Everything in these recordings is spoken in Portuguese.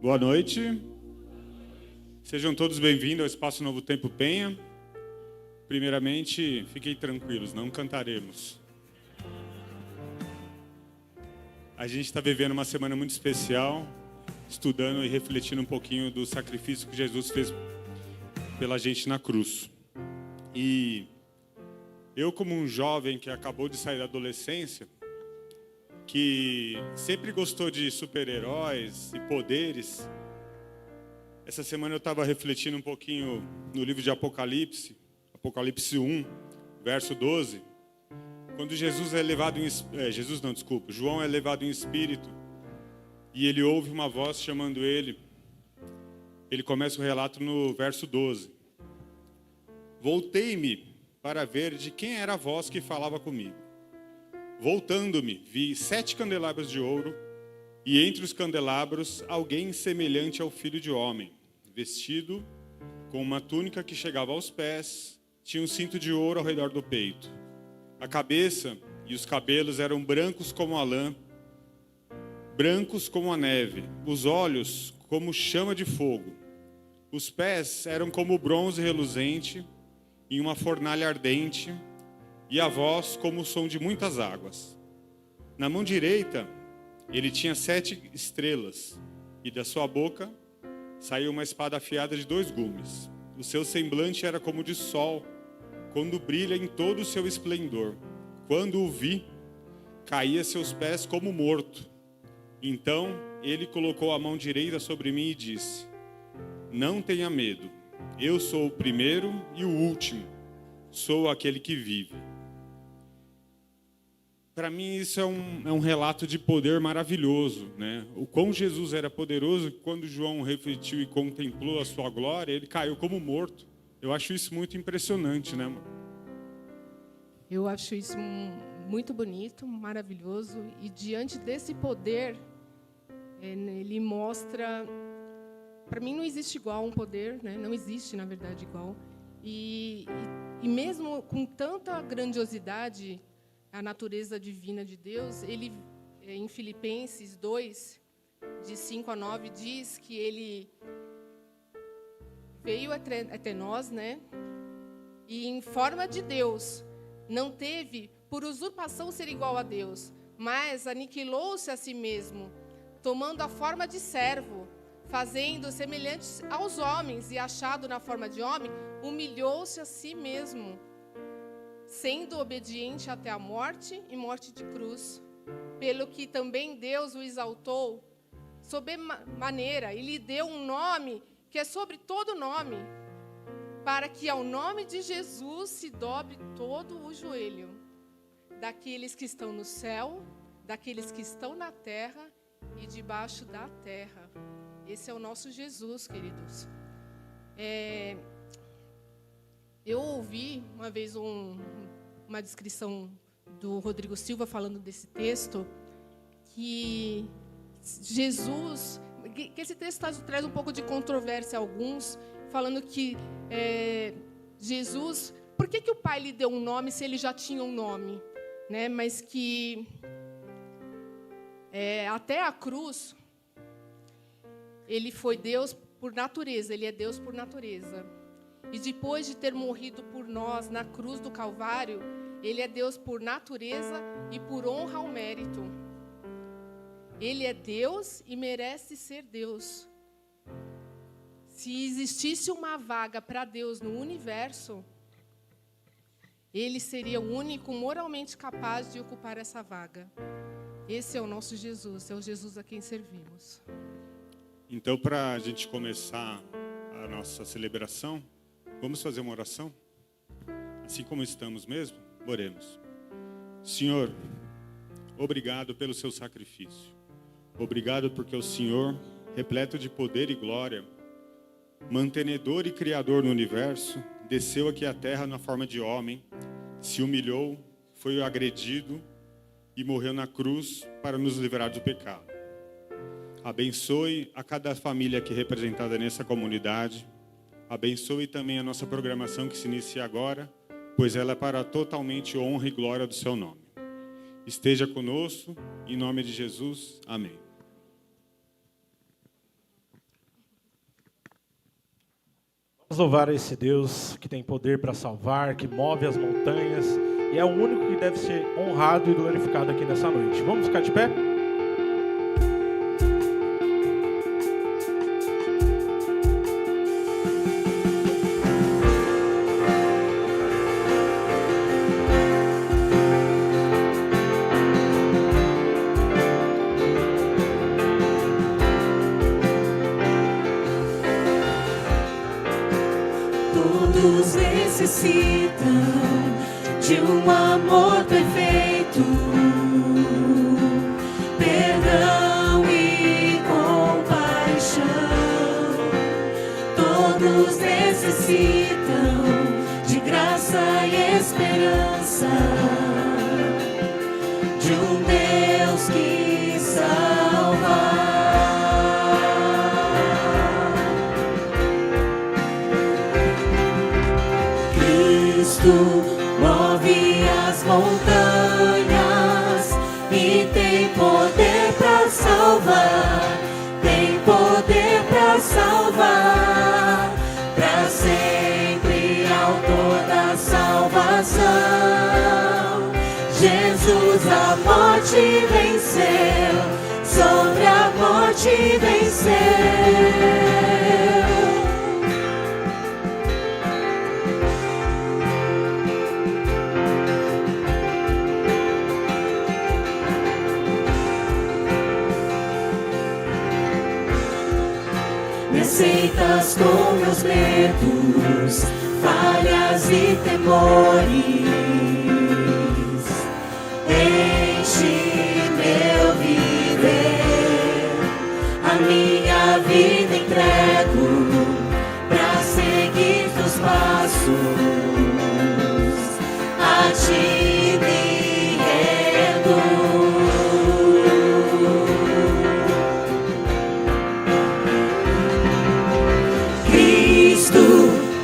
Boa noite. Sejam todos bem-vindos ao Espaço Novo Tempo Penha. Primeiramente, fiquem tranquilos, não cantaremos. A gente está vivendo uma semana muito especial, estudando e refletindo um pouquinho do sacrifício que Jesus fez pela gente na cruz. E eu, como um jovem que acabou de sair da adolescência, que sempre gostou de super-heróis e poderes, essa semana eu estava refletindo um pouquinho no livro de Apocalipse, Apocalipse 1, verso 12, quando João é levado em espírito e ele ouve uma voz chamando ele. Ele começa o relato no verso 12. Voltei-me para ver de quem era a voz que falava comigo. Voltando-me, vi 7 candelabros de ouro, e entre os candelabros alguém semelhante ao Filho de Homem, vestido com uma túnica que chegava aos pés, tinha um cinto de ouro ao redor do peito. A cabeça e os cabelos eram brancos como a lã, brancos como a neve, os olhos como chama de fogo. Os pés eram como bronze reluzente em uma fornalha ardente, e a voz como o som de muitas águas. Na mão direita, ele tinha 7 estrelas, e da sua boca saiu uma espada afiada de 2 gumes. O seu semblante era como o de sol, quando brilha em todo o seu esplendor. Quando o vi, caí a seus pés como morto. Então ele colocou a mão direita sobre mim e disse: Não tenha medo, eu sou o primeiro e o último, sou aquele que vive. Para mim isso é um relato de poder maravilhoso, né? O quão Jesus era poderoso, quando João refletiu e contemplou a sua glória, ele caiu como morto. Eu acho isso muito impressionante, né, amor? Eu acho isso muito bonito, maravilhoso. E diante desse poder, ele mostra... Para mim não existe igual um poder, né? Não existe, na verdade, igual. E mesmo com tanta grandiosidade, a natureza divina de Deus, ele, em Filipenses 2, de 5 a 9, diz que ele veio até nós, né? E em forma de Deus, não teve por usurpação ser igual a Deus, mas aniquilou-se a si mesmo, tomando a forma de servo, fazendo semelhantes aos homens, e achado na forma de homem, humilhou-se a si mesmo, sendo obediente até a morte e morte de cruz, pelo que também Deus o exaltou sobremaneira e lhe deu um nome que é sobre todo nome, para que ao nome de Jesus se dobre todo o joelho, daqueles que estão no céu, daqueles que estão na terra e debaixo da terra. Esse é o nosso Jesus, queridos. Eu ouvi uma vez uma descrição do Rodrigo Silva falando desse texto, que Jesus, que esse texto traz um pouco de controvérsia a alguns, falando que Jesus, por que o Pai lhe deu um nome se ele já tinha um nome, né? Mas que até a cruz, ele foi Deus por natureza, ele é Deus por natureza. E depois de ter morrido por nós na cruz do Calvário, ele é Deus por natureza e por honra ao mérito. Ele é Deus e merece ser Deus. Se existisse uma vaga para Deus no universo, ele seria o único moralmente capaz de ocupar essa vaga. Esse é o nosso Jesus, é o Jesus a quem servimos. Então, para a gente começar a nossa celebração, vamos fazer uma oração? Assim como estamos mesmo, oremos. Senhor, obrigado pelo seu sacrifício. Obrigado porque o Senhor, repleto de poder e glória, mantenedor e criador no universo, desceu aqui à terra na forma de homem, se humilhou, foi agredido e morreu na cruz para nos livrar do pecado. Abençoe a cada família aqui representada nessa comunidade. Abençoe também a nossa programação que se inicia agora, pois ela é para totalmente honra e glória do seu nome. Esteja conosco, em nome de Jesus. Amém. Vamos louvar esse Deus que tem poder para salvar, que move as montanhas, e é o único que deve ser honrado e glorificado aqui nessa noite. Vamos ficar de pé? Todos necessitam de um amor perfeito, perdão e compaixão. Todos necessitam de graça e esperança, de um Deus que salva. Cristo move as montanhas e tem poder para salvar, tem poder para salvar, para sempre autor da salvação. Jesus a morte venceu, sobre a morte venceu. Me aceitas com meus medos, falhas e temores. Enche meu viver, a minha vida entrego pra seguir teus passos. A ti me rendo.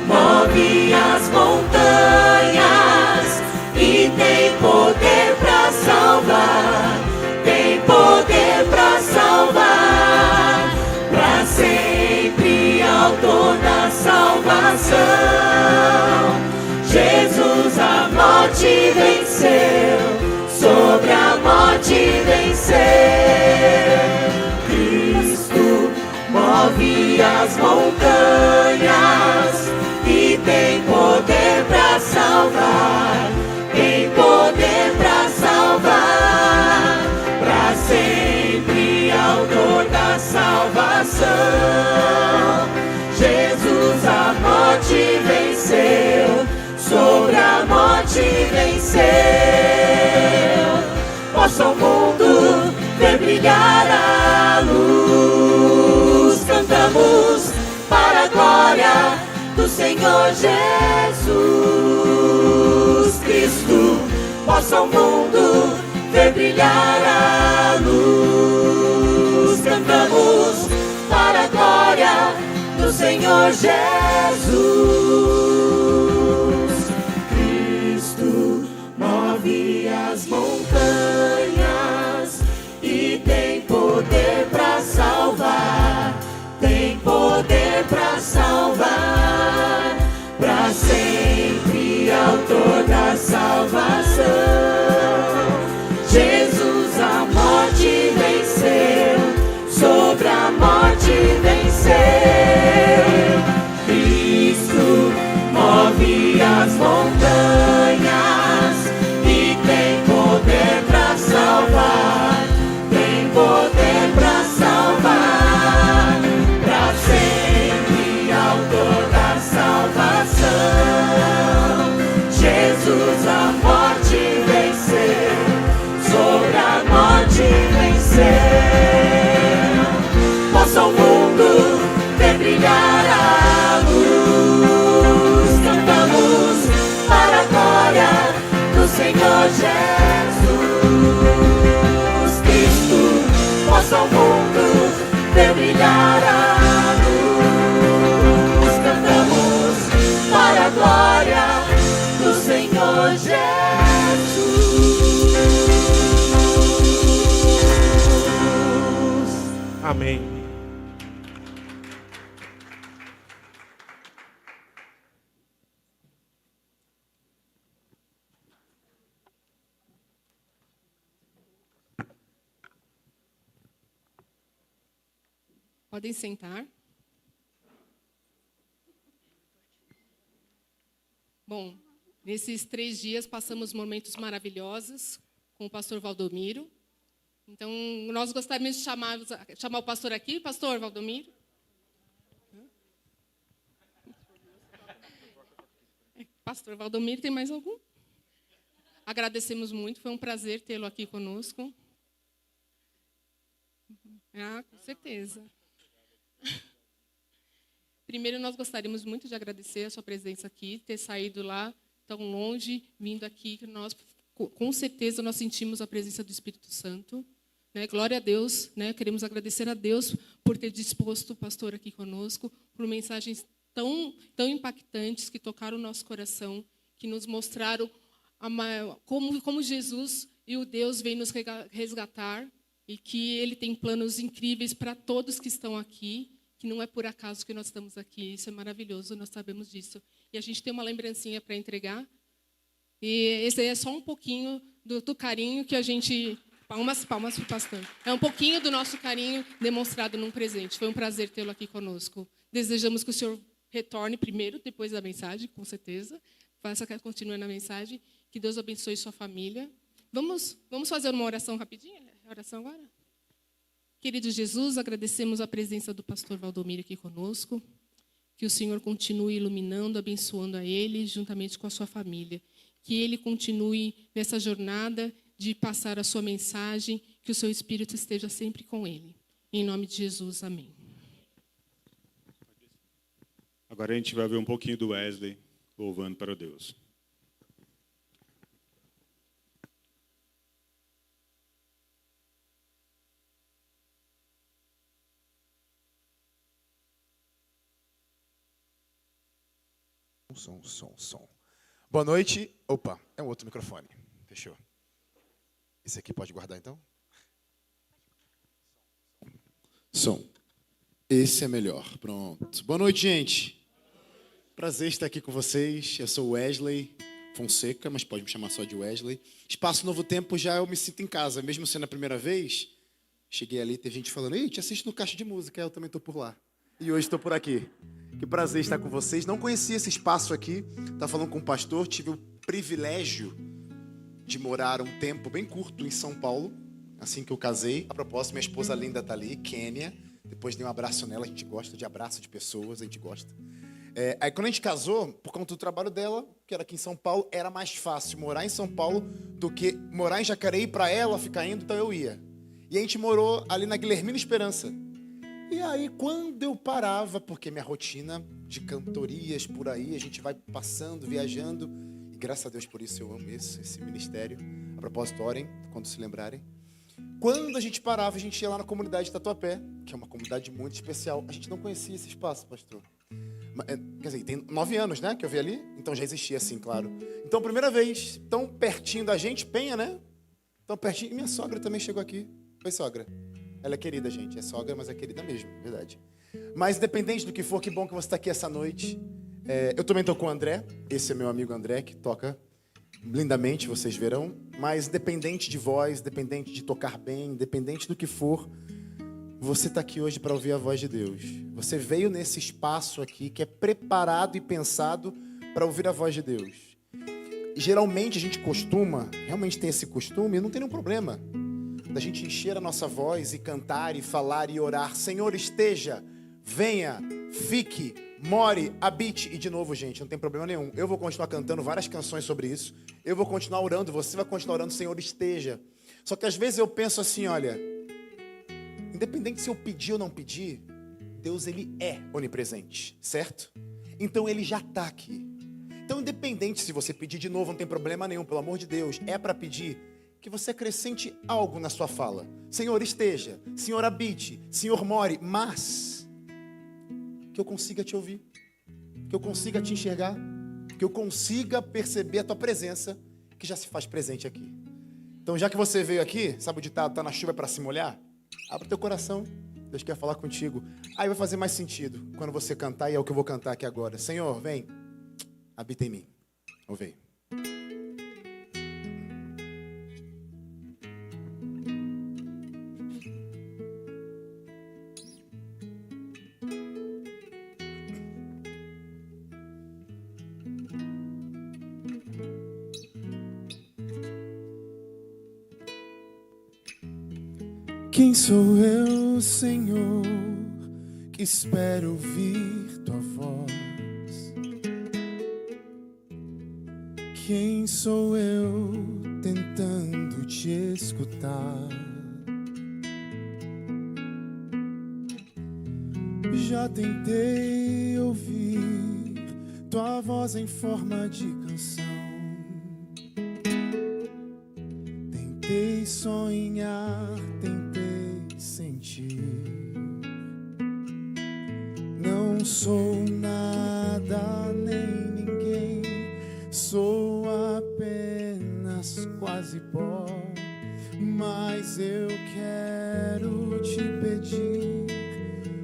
Move as montanhas e tem poder para salvar, tem poder para salvar, para sempre autor da salvação. Jesus a morte venceu, sobre a morte venceu. Cristo move as montanhas e tem poder para salvar, tem poder para salvar, para sempre autor da salvação. Jesus a morte venceu, sobre a morte venceu. Possa o mundo ver brilhar a luz, cantamos para a glória do Senhor Jesus Cristo. Possa o mundo ver brilhar a luz, cantamos para a glória do Senhor Jesus Cristo. Move as montanhas e tem poder para salvar, tem poder para salvar, para sempre autor da salvação. Jesus a morte venceu, sobre a morte venceu. Cristo move as montanhas e tem poder para salvar, tem poder para salvar, para sempre autor da salvação. Jesus a morte venceu, sobre a morte venceu. Possa o mundo ver brilhar a luz, cantamos para a glória do Senhor Jesus Cristo. Possa o mundo ver brilhar a luz, cantamos para a glória do Senhor Jesus. Amém. Podem sentar. Bom, nesses 3 dias passamos momentos maravilhosos com o pastor Valdomiro. Então, nós gostaríamos de chamar o pastor aqui, pastor Valdomiro. Pastor Valdomiro, tem mais algum? Agradecemos muito, foi um prazer tê-lo aqui conosco. Ah, com certeza. Primeiro, nós gostaríamos muito de agradecer a sua presença aqui, ter saído lá tão longe, vindo aqui, que nós, com certeza, nós sentimos a presença do Espírito Santo. Né? Glória a Deus, né? Queremos agradecer a Deus por ter disposto o pastor aqui conosco, por mensagens tão impactantes que tocaram o nosso coração, que nos mostraram como Jesus e o Deus vem nos resgatar e que Ele tem planos incríveis para todos que estão aqui, que não é por acaso que nós estamos aqui. Isso é maravilhoso, nós sabemos disso. E a gente tem uma lembrancinha para entregar. E esse é só um pouquinho do carinho que a gente... Palmas para o pastor. É um pouquinho do nosso carinho demonstrado num presente. Foi um prazer tê-lo aqui conosco. Desejamos que o senhor retorne primeiro, depois da mensagem, com certeza. Continue na mensagem. Que Deus abençoe sua família. Vamos fazer uma oração rapidinha? Oração agora? Querido Jesus, agradecemos a presença do pastor Valdomiro aqui conosco. Que o Senhor continue iluminando, abençoando a ele, juntamente com a sua família. Que ele continue nessa jornada de passar a sua mensagem, que o seu Espírito esteja sempre com ele. Em nome de Jesus, amém. Agora a gente vai ver um pouquinho do Wesley louvando para Deus. Som. Boa noite. Opa, é um outro microfone. Fechou. Esse aqui pode guardar, então? Som. Esse é melhor. Pronto. Boa noite, gente. Prazer estar aqui com vocês. Eu sou Wesley Fonseca, mas pode me chamar só de Wesley. Espaço Novo Tempo, já eu me sinto em casa. Mesmo sendo a primeira vez, cheguei ali, teve gente falando, ei, te assisto no Caixa de Música. Eu também estou por lá. E hoje estou por aqui. Que prazer estar com vocês. Não conhecia esse espaço aqui. Estava falando com o pastor. Tive o privilégio de morar um tempo bem curto em São Paulo, assim que eu casei. A propósito, minha esposa linda está ali, Kênia. Depois dei um abraço nela. A gente gosta de abraço de pessoas, a gente gosta. Aí quando a gente casou, por conta do trabalho dela, que era aqui em São Paulo, era mais fácil morar em São Paulo do que morar em Jacareí para ela ficar indo, então eu ia. E a gente morou ali na Guilhermina Esperança. E aí, quando eu parava, porque minha rotina de cantorias por aí, a gente vai passando, viajando, e graças a Deus por isso eu amo esse ministério. A propósito, orem, quando se lembrarem. Quando a gente parava, a gente ia lá na comunidade de Tatuapé, que é uma comunidade muito especial. A gente não conhecia esse espaço, pastor. Quer dizer, tem 9 anos, né, que eu vi ali, então já existia assim, claro. Então, primeira vez, tão pertinho da gente, Penha, né? Tão pertinho, e minha sogra também chegou aqui. Oi, sogra. Ela é querida, gente. É sogra, mas é querida mesmo, verdade. Mas independente do que for, que bom que você está aqui essa noite. Eu também estou com o André. Esse é meu amigo André, que toca lindamente, vocês verão. Mas independente de voz, independente de tocar bem, independente do que for, você está aqui hoje para ouvir a voz de Deus. Você veio nesse espaço aqui que é preparado e pensado para ouvir a voz de Deus. E, geralmente a gente realmente tem esse costume, e não tem nenhum problema, da gente encher a nossa voz e cantar e falar e orar. Senhor, esteja, venha, fique, more, habite. E de novo, gente, não tem problema nenhum. Eu vou continuar cantando várias canções sobre isso. Eu vou continuar orando, você vai continuar orando, Senhor, esteja. Só que às vezes eu penso assim, olha, independente se eu pedir ou não pedir, Deus, Ele é onipresente, certo? Então Ele já está aqui. Então, independente se você pedir de novo, não tem problema nenhum, pelo amor de Deus, é para pedir que você acrescente algo na sua fala. Senhor, esteja, Senhor, habite, Senhor, more, mas que eu consiga te ouvir, que eu consiga te enxergar, que eu consiga perceber a tua presença, que já se faz presente aqui. Então, já que você veio aqui, sabe o ditado, tá na chuva para se molhar? Abre o teu coração, Deus quer falar contigo. Aí vai fazer mais sentido quando você cantar, e é o que eu vou cantar aqui agora. Senhor, vem, habita em mim. Ouve. Quem sou eu, Senhor, que espero ouvir tua voz? Quem sou eu tentando te escutar? Já tentei ouvir tua voz em forma de canção. Tentei sonhar, tentei sentir. Não sou nada nem ninguém, sou apenas quase pó. Mas eu quero te pedir,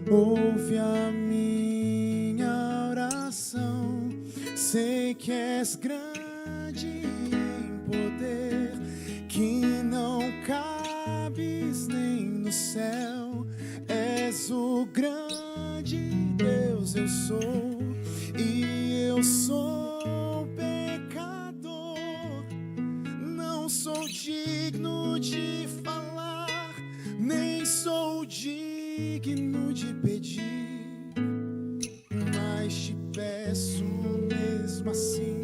ouve a minha oração. Sei que és grande em poder, que não cabes nem no céu. És o grande Deus, eu sou, e eu sou pecador. Não sou digno de falar, nem sou digno de pedir, mas te peço mesmo assim,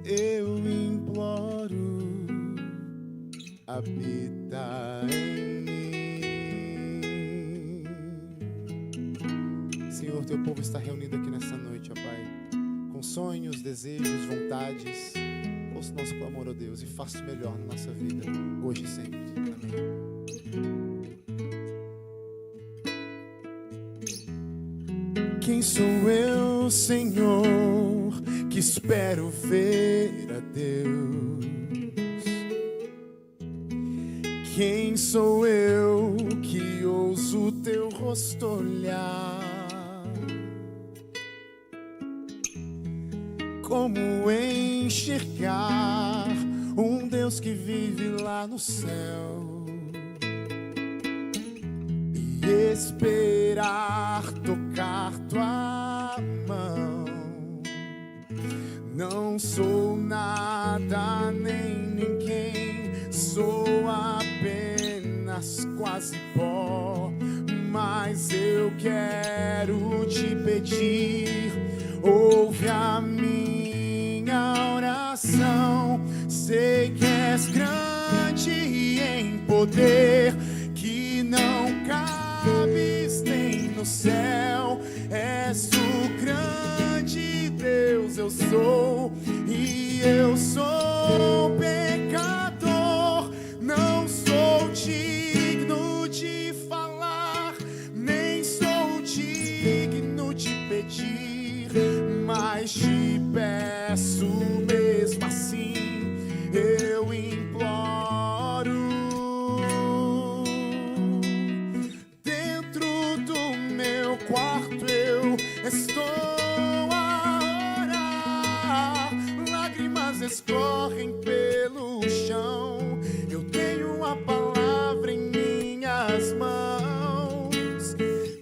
eu imploro, habita em mim. Senhor, teu povo está reunido aqui nessa noite, ó Pai, com sonhos, desejos, vontades. Ouça o nosso clamor, ó Deus, e faça o melhor na nossa vida, hoje e sempre. Amém. Quem sou eu, Senhor, que espero ver a Deus? Quem sou eu que ouso teu rosto olhar? Como enxergar um Deus que vive lá no céu e esperar tocar tua mão? Não sou nada nem ninguém, sou apenas quase pó. Mas eu quero te pedir, ouve a minha oração. Sei que és grande em poder, que não cabes nem no céu. És o grande Deus, eu sou, e eu sou pecador. Não sou digno de falar, nem sou digno de pedir, mas te peço mesmo assim, eu imploro. Dentro do meu quarto eu estou a orar, lágrimas escorrem pelo chão. Eu tenho a palavra em minhas mãos,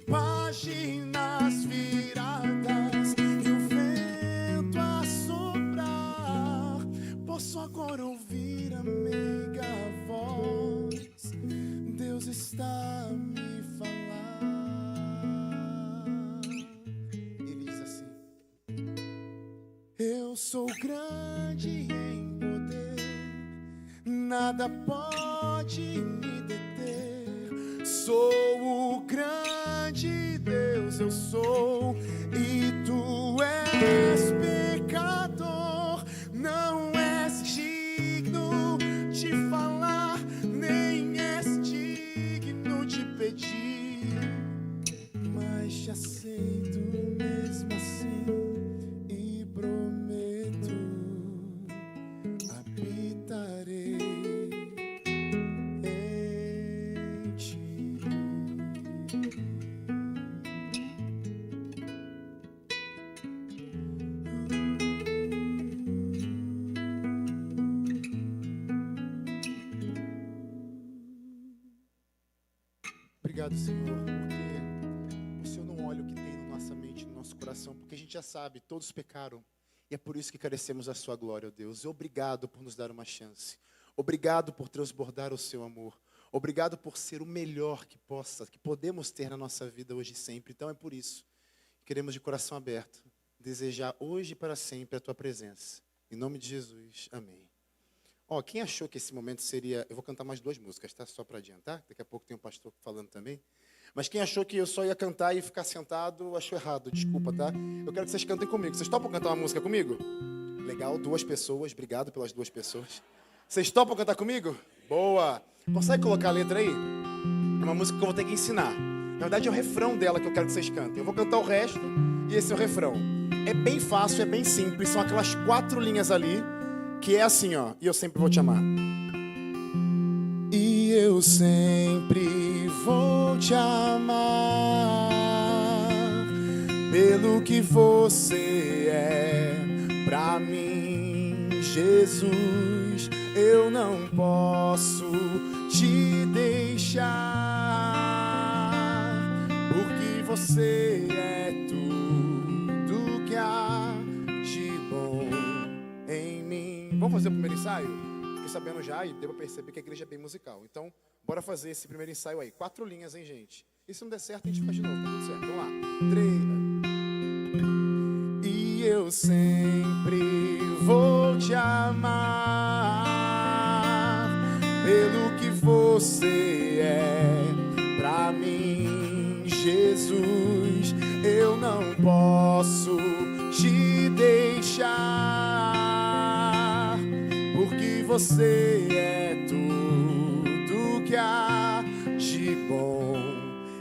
páginas viradas e o vento a soprar. Posso agora ouvir a meiga voz, Deus está a me falar. Ele diz assim: eu sou grande em poder, nada pode me deter. Sou o grande Deus, eu sou, e tu és pecador. Não és digno de falar, nem és digno de pedir, mas te aceito mesmo assim e prometo, habitarei em ti. Obrigado, Senhor, porque o Senhor não olha o que tem na nossa mente, no nosso coração, porque a gente já sabe, todos pecaram, e é por isso que carecemos da sua glória, ó Deus. Obrigado por nos dar uma chance. Obrigado por transbordar o seu amor. Obrigado por ser o melhor que podemos ter na nossa vida hoje e sempre. Então é por isso que queremos de coração aberto desejar hoje e para sempre a tua presença. Em nome de Jesus, amém. Quem achou que esse momento seria... Eu vou cantar mais 2 músicas, tá? Só para adiantar. Daqui a pouco tem um pastor falando também. Mas quem achou que eu só ia cantar e ficar sentado, achou errado. Desculpa, tá? Eu quero que vocês cantem comigo. Vocês topam cantar uma música comigo? Legal, 2 pessoas. Obrigado pelas 2 pessoas. Vocês topam cantar comigo? Boa! Consegue colocar a letra aí? É uma música que eu vou ter que ensinar. Na verdade, é o refrão dela que eu quero que vocês cantem. Eu vou cantar o resto e esse é o refrão. É bem fácil, é bem simples. São aquelas 4 linhas ali, que é assim, ó. E eu sempre vou te amar. E eu sempre vou te amar pelo que você é pra mim, Jesus. Eu não posso te deixar, porque você é tudo que há de bom em mim. Vamos fazer o primeiro ensaio? Fiquei sabendo já e devo perceber que a igreja é bem musical. Então, bora fazer esse primeiro ensaio aí. 4 linhas, hein, gente? E se não der certo, a gente faz de novo, tá tudo certo. Vamos lá. 3. E eu sempre vou te amar pelo que você é pra mim, Jesus. Eu não posso te deixar, porque você é tudo que há de bom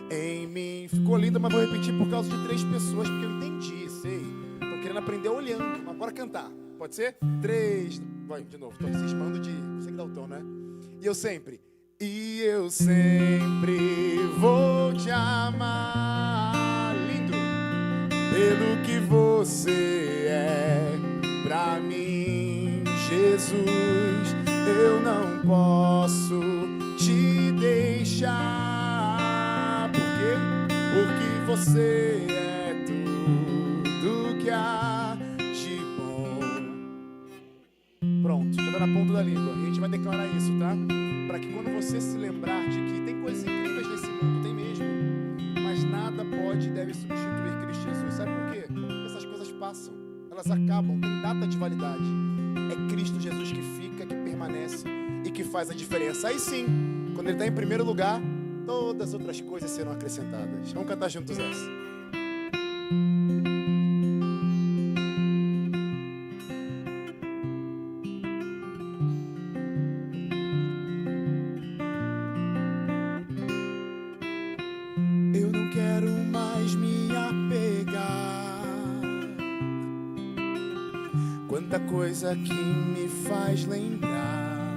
em mim. Ficou lindo, mas vou repetir por causa de 3 pessoas, porque eu entendi, sei. Tô querendo aprender olhando, mas bora cantar. Pode ser? 3. Vai, de novo. Tô cismando de... Você que dá o tom, né? E eu sempre vou te amar, lindo, pelo que você é pra mim, Jesus. Eu não posso te deixar, por quê? Porque você é tudo que há de bom. Pronto, já tá na ponta da língua. E a gente vai declarar isso, tá? Para que quando você se lembrar de que tem coisas incríveis nesse mundo, tem mesmo, mas nada pode e deve substituir Cristo Jesus. Sabe por quê? Porque essas coisas passam, elas acabam, tem data de validade. É Cristo Jesus que fica, que permanece e que faz a diferença. Aí sim, quando Ele está em primeiro lugar, todas as outras coisas serão acrescentadas. Vamos cantar juntos essa. Eu não quero mais me apegar. Quanta coisa que me faz lembrar.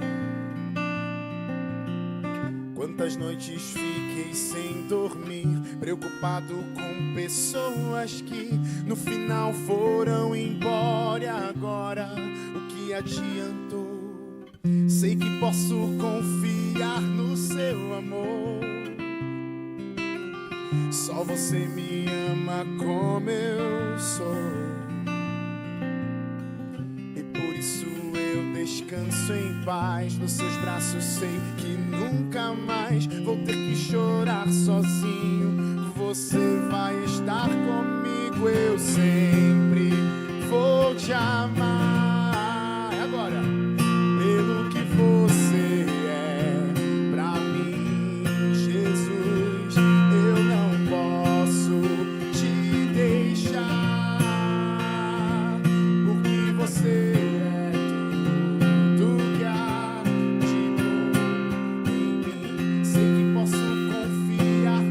Quantas noites fiquei sem dormir, preocupado com pessoas que no final foram embora. E agora, o que adiantou? Sei que posso confiar no seu amor. Só você me ama como eu sou, e por isso eu descanso em paz. Nos seus braços sei que nunca mais vou ter que chorar sozinho. Você vai estar comigo, eu sempre vou te amar. E agora? Pelo que você é pra mim, Jesus. Eu não posso te deixar, porque você é tudo que há de bom em mim. Sei que posso confiar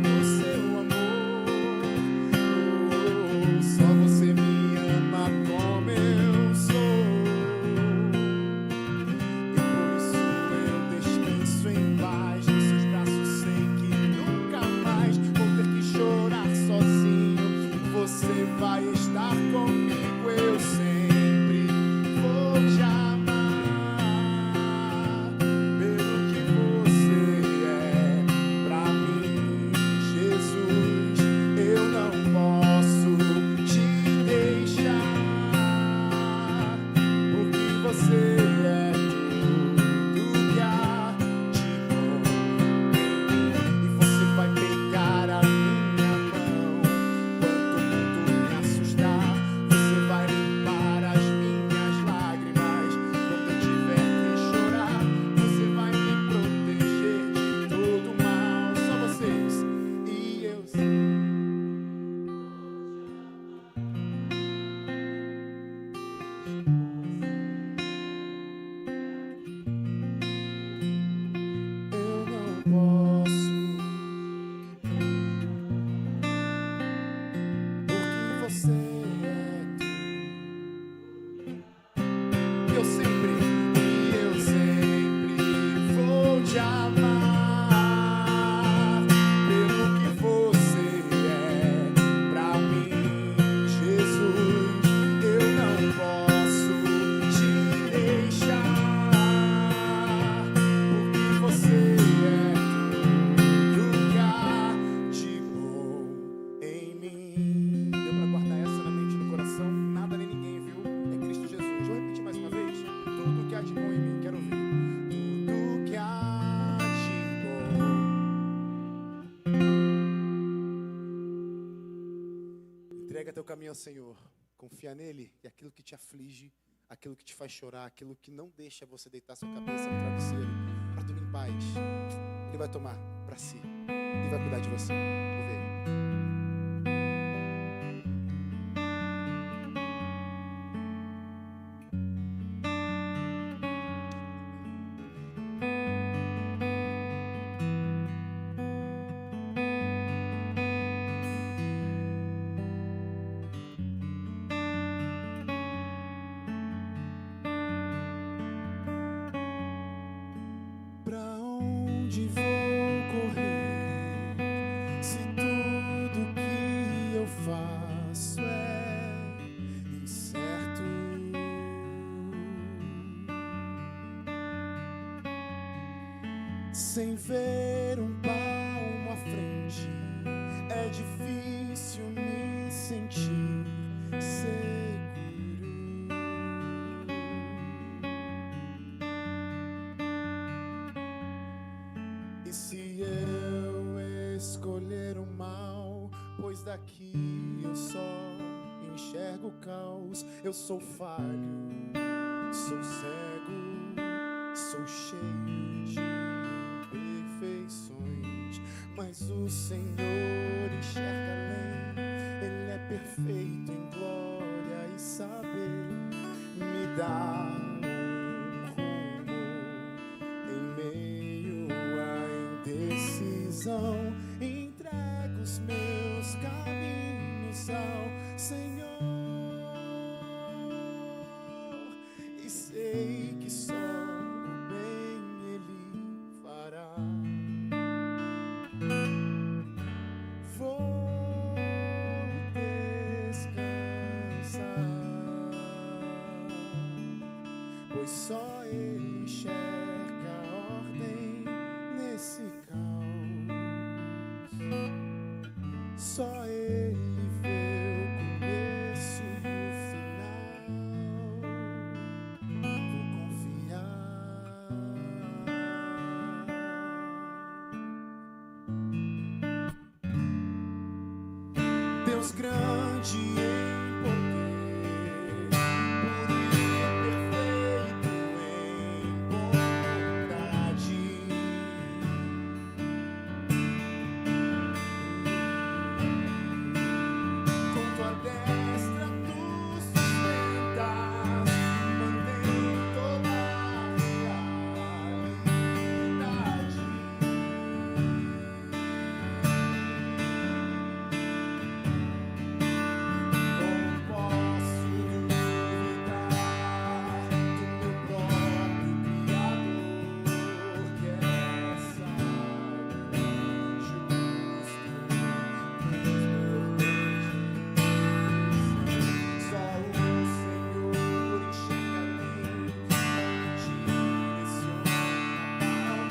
caminho ao Senhor, confia nele, e aquilo que te aflige, aquilo que te faz chorar, aquilo que não deixa você deitar sua cabeça no travesseiro, para dormir em paz, ele vai tomar para si e vai cuidar de você. Ouve aí. Pra onde vou correr, se tudo que eu faço é incerto? Sem ver um palmo à frente, é difícil me sentir seguro. E se eu escolher o mal, pois daqui eu só enxergo o caos. Eu sou falho, sou cego, sou cheio de imperfeições, mas o Senhor enxerga além. Ele é perfeito em glória e saber me dá em meio à indecisão. Entrego os meus caminhos ao Senhor e sei que só o bem Ele fará. Vou descansar, pois só Ele enxerga a ordem nesse caos. Só Ele vê o começo e o final. Vou confiar. Deus grande em poder, puro e perfeito em bondade. Com tua destra tu sustentas, mantém toda a realidade. Como posso duvidar do meu próprio Criador, que é sábio e justo, só o Senhor enxerga além, direciona ao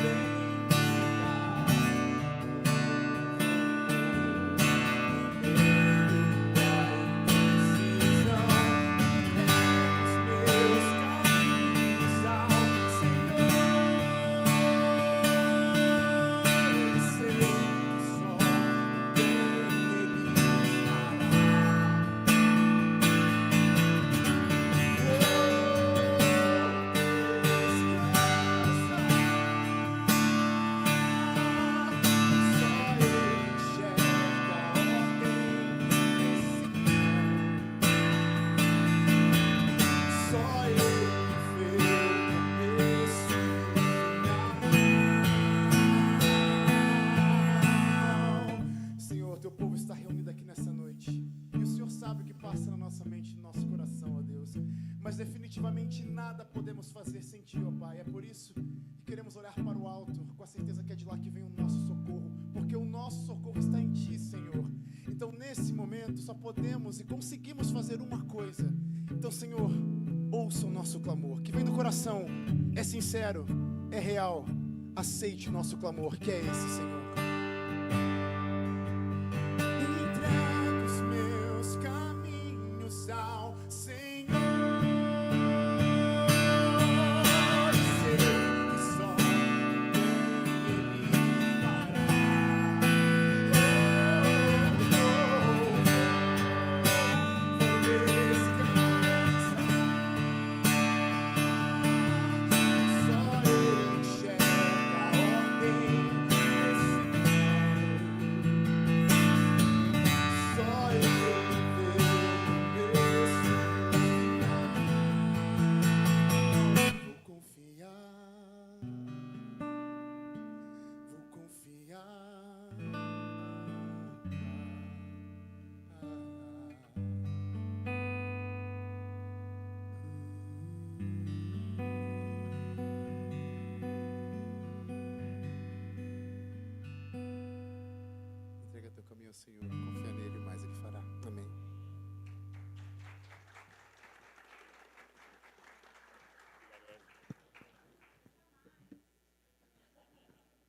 Senhor, teu povo está reunido aqui nessa noite. E o Senhor sabe o que passa na nossa mente e no nosso coração, ó Deus. Mas definitivamente nada podemos fazer sem Ti, ó Pai. É por isso que queremos olhar para o alto, com a certeza que é de lá que vem o nosso socorro. Porque o nosso socorro está em Ti, Senhor. Então, nesse momento, só podemos e conseguimos fazer uma coisa. Então, Senhor, ouça o nosso clamor, que vem do coração, é sincero, é real. Aceite o nosso clamor, que é esse, Senhor. Entrego os meus caminhos ao Senhor. Sei que só Ele fará.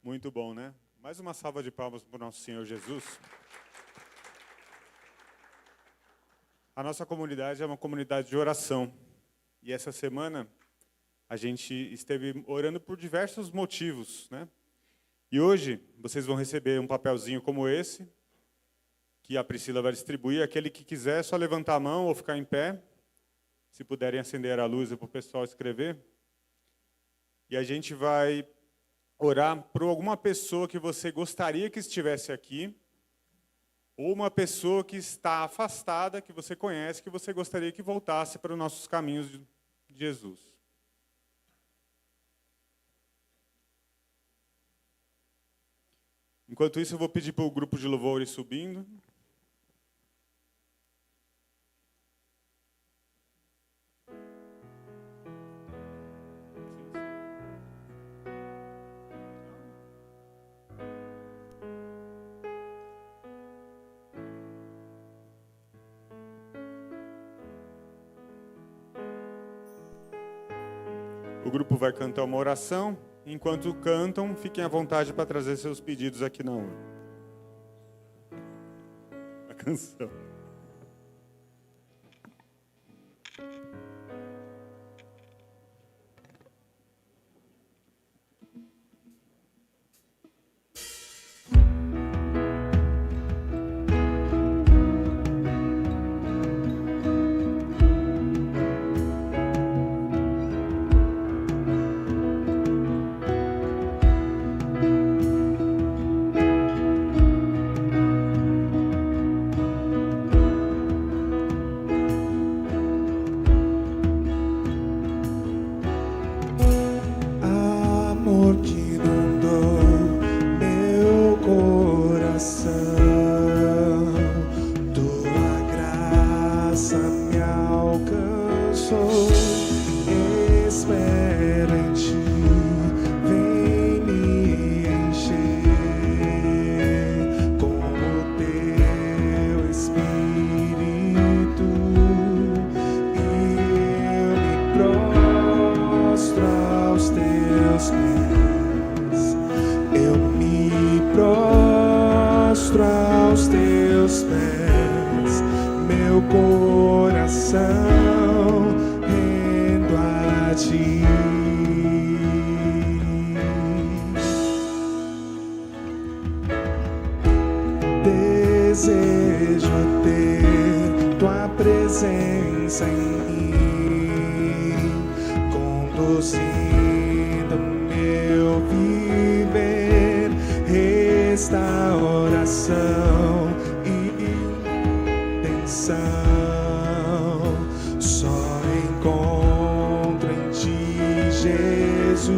Muito bom, né? Mais uma salva de palmas para o nosso Senhor Jesus. A nossa comunidade é uma comunidade de oração. E essa semana a gente esteve orando por diversos motivos, né? E hoje vocês vão receber um papelzinho como esse, que a Priscila vai distribuir. Aquele que quiser, é só levantar a mão ou ficar em pé. Se puderem acender a luz para o pessoal escrever. E a gente vai orar por alguma pessoa que você gostaria que estivesse aqui, ou uma pessoa que está afastada, que você conhece, que você gostaria que voltasse para os nossos caminhos de Jesus. Enquanto isso, eu vou pedir para o grupo de louvor ir subindo. O grupo vai cantar uma oração. Enquanto cantam, fiquem à vontade para trazer seus pedidos aqui na urna. A canção. Amor que inundou meu coração, tua graça me alcançou. Espero em ti, vem me encher com o teu Espírito, e eu me prostro aos teus pés. Eu me prostro aos teus pés, meu coração rendo a ti. Desejo ter tua presença em mim, conduzindo meu viver, restauração e intenção. Só encontro em ti, Jesus,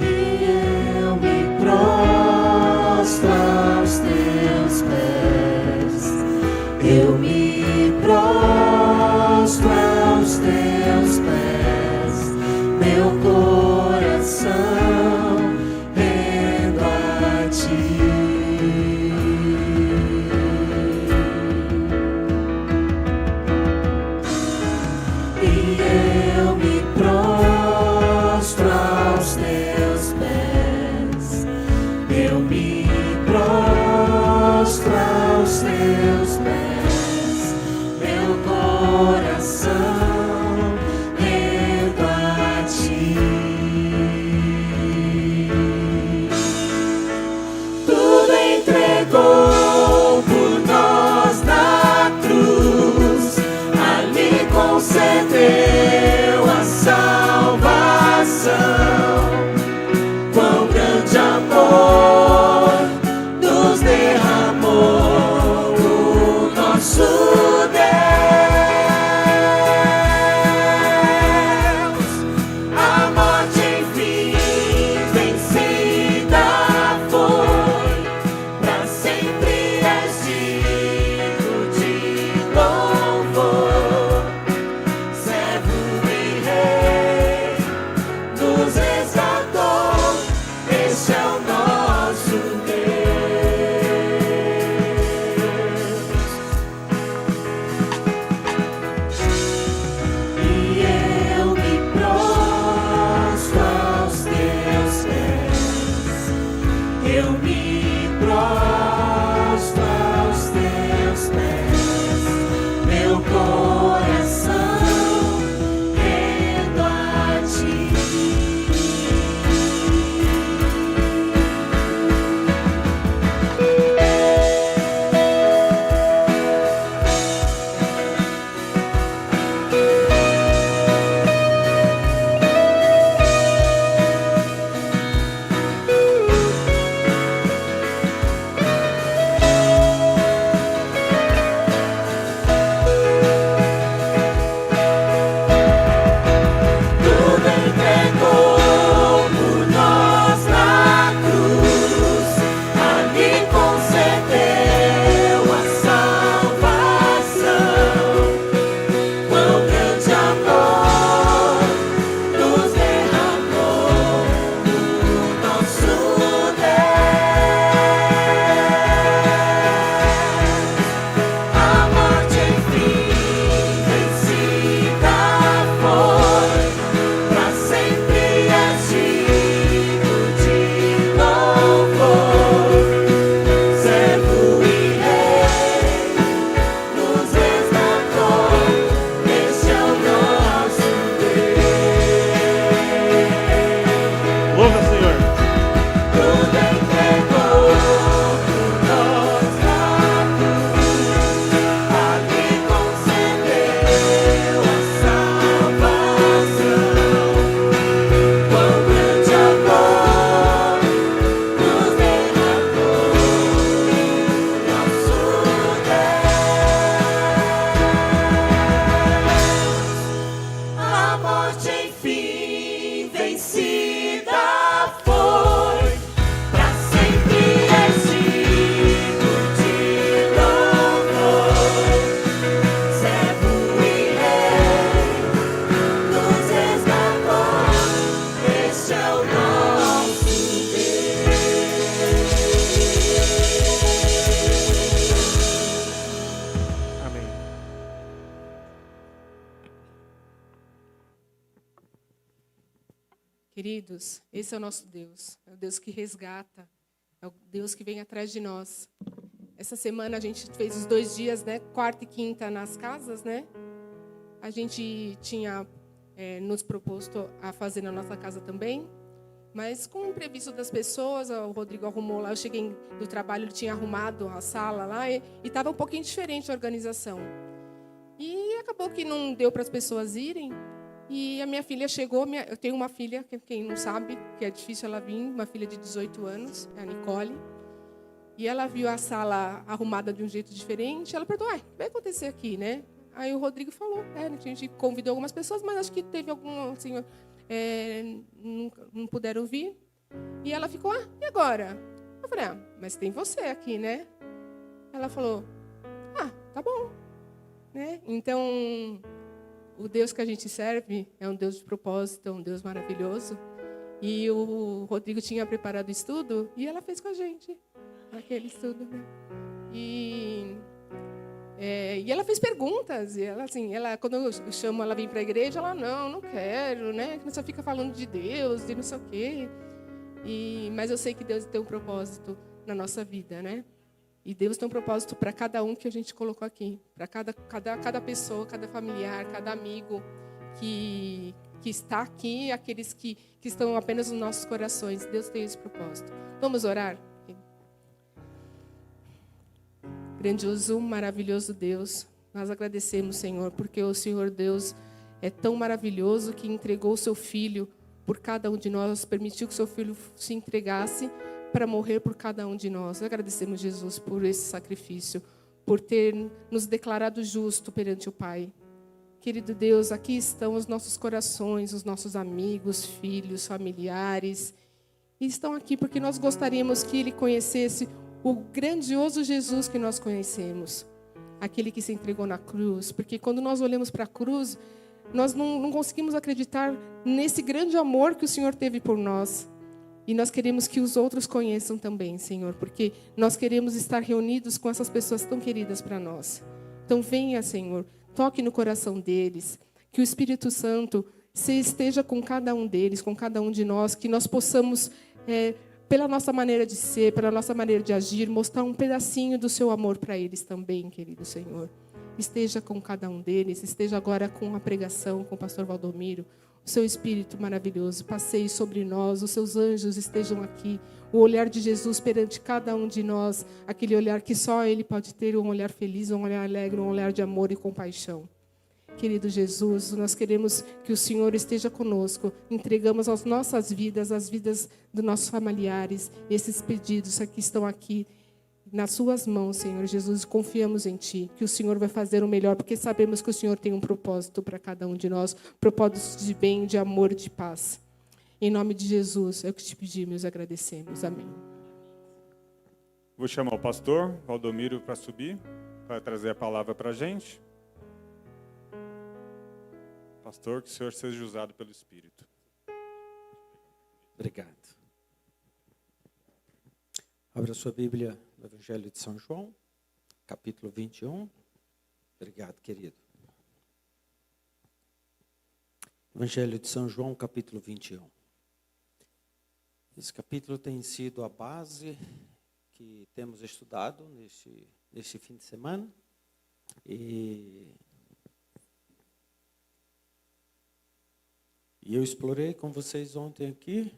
e eu me prostro aos teus pés. Eu me prostro aos teus pés, meu coração rendo a ti. E eu me prostro aos teus pés, eu me prostro aos teus pés, meu coração rendo a ti. Tudo entregou por nós na cruz, ali concedeu a salvação. Quão grande amor nos derramou o nosso Deus. A morte enfim vencida foi, pra sempre és digno de louvor. Servo e rei nos eu me prostro aos teus pés, meu coração rendo a ti. Tudo entregou por nós na cruz, ali concedeu a salvação. Quão grande amor nos derramou o nosso Deus. A morte enfim vencida foi, pra sempre és digno de louvor. Servo e rei nos resgatou, este é o nosso Deus. Louva, Senhor. Tudo entregou por nós na cruz, ali concedeu a salvação. Quão grande amor nos derramou nosso Deus. A morte enfim vencida foi, pra sempre és digno de louvor. Servo e rei nos resgatou, este é o nosso Deus. Amém. Queridos, esse é o nosso Deus. É o Deus que resgata. É o Deus que vem atrás de nós. Essa semana a gente fez os 2 dias, né? Quarta e quinta nas casas, né? A gente tinha nos proposto a fazer na nossa casa também. Mas com o imprevisto das pessoas, o Rodrigo arrumou lá. Eu cheguei do trabalho, ele tinha arrumado a sala lá. E estava um pouquinho diferente a organização. E acabou que não deu para as pessoas irem. E a minha filha chegou, eu tenho uma filha, quem não sabe, que é difícil ela vir, uma filha de 18 anos, é a Nicole. E ela viu a sala arrumada de um jeito diferente, ela perguntou, o que vai acontecer aqui, né? Aí o Rodrigo falou, a gente convidou algumas pessoas, mas acho que teve algum, assim, não puderam vir. E ela ficou, e agora? Eu falei, mas tem você aqui, né? Ela falou, tá bom. Né? Então, o Deus que a gente serve é um Deus de propósito, é um Deus maravilhoso. E o Rodrigo tinha preparado o estudo e ela fez com a gente aquele estudo. Né? E ela fez perguntas. E ela, assim, quando eu chamo ela vir para a igreja, ela, não quero, né? Você fica falando de Deus, de não sei o quê. Mas eu sei que Deus tem um propósito na nossa vida, né? E Deus tem um propósito para cada um que a gente colocou aqui. Para cada pessoa, cada familiar, cada amigo que está aqui, aqueles que estão apenas nos nossos corações. Deus tem esse propósito. Vamos orar? Grandioso, maravilhoso Deus, nós agradecemos, Senhor, porque o Senhor Deus é tão maravilhoso que entregou o seu Filho por cada um de nós, permitiu que o seu Filho se entregasse para morrer por cada um de nós. Agradecemos, Jesus, por esse sacrifício, por ter nos declarado justo perante o Pai. Querido Deus, aqui estão os nossos corações, os nossos amigos, filhos, familiares, e estão aqui porque nós gostaríamos que Ele conhecesse o grandioso Jesus que nós conhecemos, aquele que se entregou na cruz, porque quando nós olhamos para a cruz, nós não conseguimos acreditar nesse grande amor que o Senhor teve por nós. E nós queremos que os outros conheçam também, Senhor, porque nós queremos estar reunidos com essas pessoas tão queridas para nós. Então venha, Senhor, toque no coração deles, que o Espírito Santo esteja com cada um deles, com cada um de nós, que nós possamos pela nossa maneira de ser, pela nossa maneira de agir, mostrar um pedacinho do seu amor para eles também, querido Senhor. Esteja com cada um deles, esteja agora com a pregação, com o pastor Valdomiro. O seu Espírito maravilhoso passeie sobre nós, os seus anjos estejam aqui. O olhar de Jesus perante cada um de nós, aquele olhar que só Ele pode ter, um olhar feliz, um olhar alegre, um olhar de amor e compaixão. Querido Jesus, nós queremos que o Senhor esteja conosco. Entregamos as nossas vidas, as vidas dos nossos familiares. Esses pedidos que estão aqui nas suas mãos, Senhor Jesus. Confiamos em Ti, que o Senhor vai fazer o melhor, porque sabemos que o Senhor tem um propósito para cada um de nós. Propósitos de bem, de amor, de paz. Em nome de Jesus, é o que te pedimos e agradecemos. Amém. Vou chamar o pastor Valdomiro para subir, para trazer a palavra para a gente. Pastor, que o Senhor seja usado pelo Espírito. Obrigado. Abra sua Bíblia no Evangelho de São João, capítulo 21. Obrigado, querido. Evangelho de São João, capítulo 21. Esse capítulo tem sido a base que temos estudado neste fim de semana. E eu explorei com vocês ontem aqui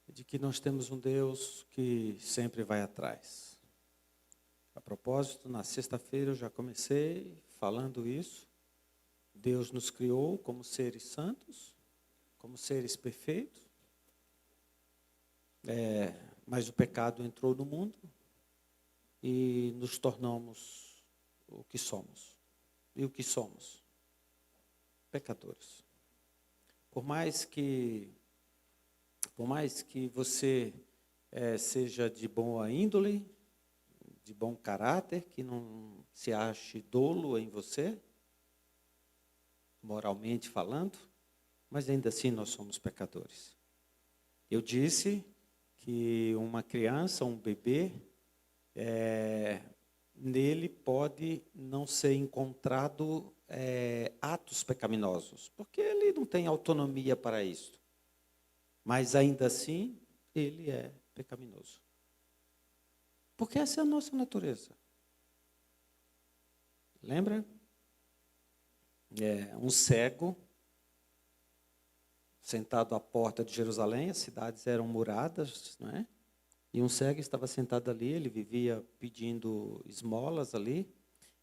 de que nós temos um Deus que sempre vai atrás. A propósito, na sexta-feira eu já comecei falando isso. Deus nos criou como seres santos, como seres perfeitos. Mas o pecado entrou no mundo e nos tornamos o que somos. E o que somos? Pecadores. Por mais que você seja de boa índole, de bom caráter, que não se ache dolo em você, moralmente falando, mas ainda assim nós somos pecadores. Eu disse que uma criança, um bebê, nele pode não ser encontrado atos pecaminosos, porque ele não tem autonomia para isso. Mas ainda assim, ele é pecaminoso. Porque essa é a nossa natureza. Lembra? Um cego, sentado à porta de Jerusalém, as cidades eram muradas, não é? E um cego estava sentado ali, ele vivia pedindo esmolas ali,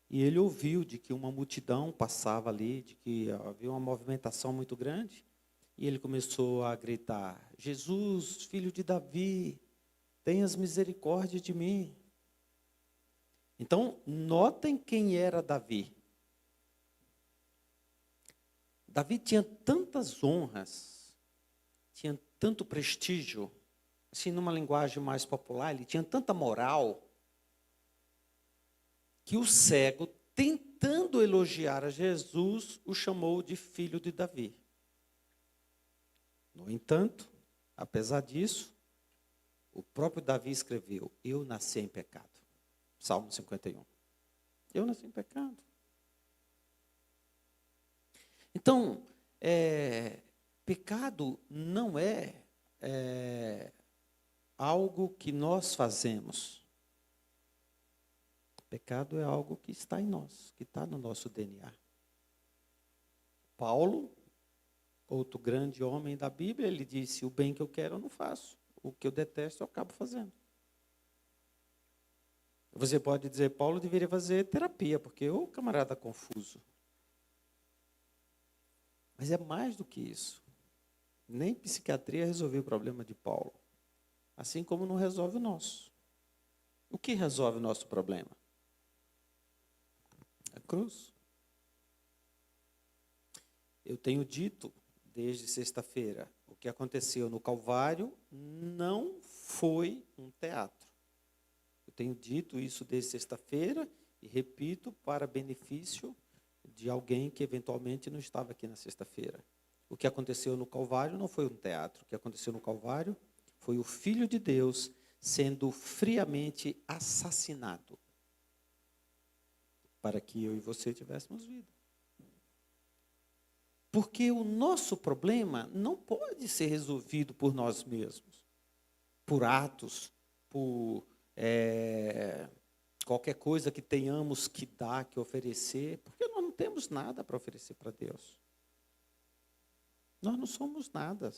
e ele ouviu de que uma multidão passava ali, de que havia uma movimentação muito grande, e ele começou a gritar: Jesus, filho de Davi, tenhas misericórdia de mim. Então, notem quem era Davi. Davi tinha tantas honras, tinha tanto prestígio, assim, numa linguagem mais popular, ele tinha tanta moral, que o cego, tentando elogiar a Jesus, o chamou de filho de Davi. No entanto, apesar disso, o próprio Davi escreveu: eu nasci em pecado. Salmo 51. Eu nasci em pecado. Então, pecado não é algo que nós fazemos. Pecado é algo que está em nós, que está no nosso DNA. Paulo, outro grande homem da Bíblia, ele disse: o bem que eu quero eu não faço, o que eu detesto eu acabo fazendo. Você pode dizer: Paulo deveria fazer terapia, porque o camarada confuso. Mas é mais do que isso. Nem psiquiatria resolveu o problema de Paulo, assim como não resolve o nosso. O que resolve o nosso problema? A cruz. Eu tenho dito desde sexta-feira, o que aconteceu no Calvário não foi um teatro. Eu tenho dito isso desde sexta-feira e repito para benefício de alguém que eventualmente não estava aqui na sexta-feira. O que aconteceu no Calvário não foi um teatro. O que aconteceu no Calvário foi o Filho de Deus sendo friamente assassinado para que eu e você tivéssemos vida. Porque o nosso problema não pode ser resolvido por nós mesmos. por atos, por qualquer coisa que tenhamos que dar, que oferecer, porque nós não temos nada para oferecer para Deus. Nós não somos nada.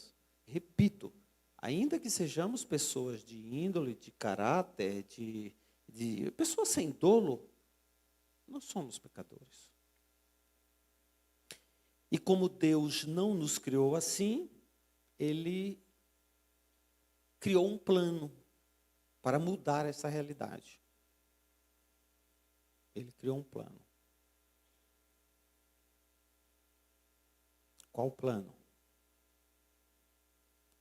Repito, ainda que sejamos pessoas de índole, de caráter, de pessoas sem dolo, nós somos pecadores. E como Deus não nos criou assim, Ele criou um plano para mudar essa realidade. Ele criou um plano. Qual o plano?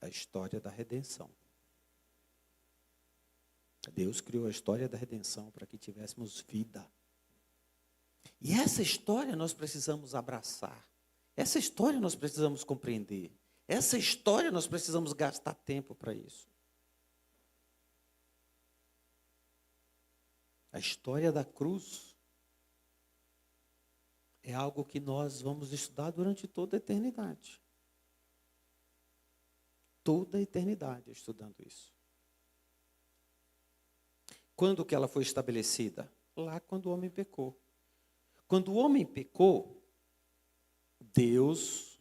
A história da redenção. Deus criou a história da redenção para que tivéssemos vida. E essa história nós precisamos abraçar. Essa história nós precisamos compreender. Essa história nós precisamos gastar tempo para isso. A história da cruz é algo que nós vamos estudar durante toda a eternidade. Toda a eternidade estudando isso. Quando que ela foi estabelecida? Lá quando o homem pecou. Quando o homem pecou, Deus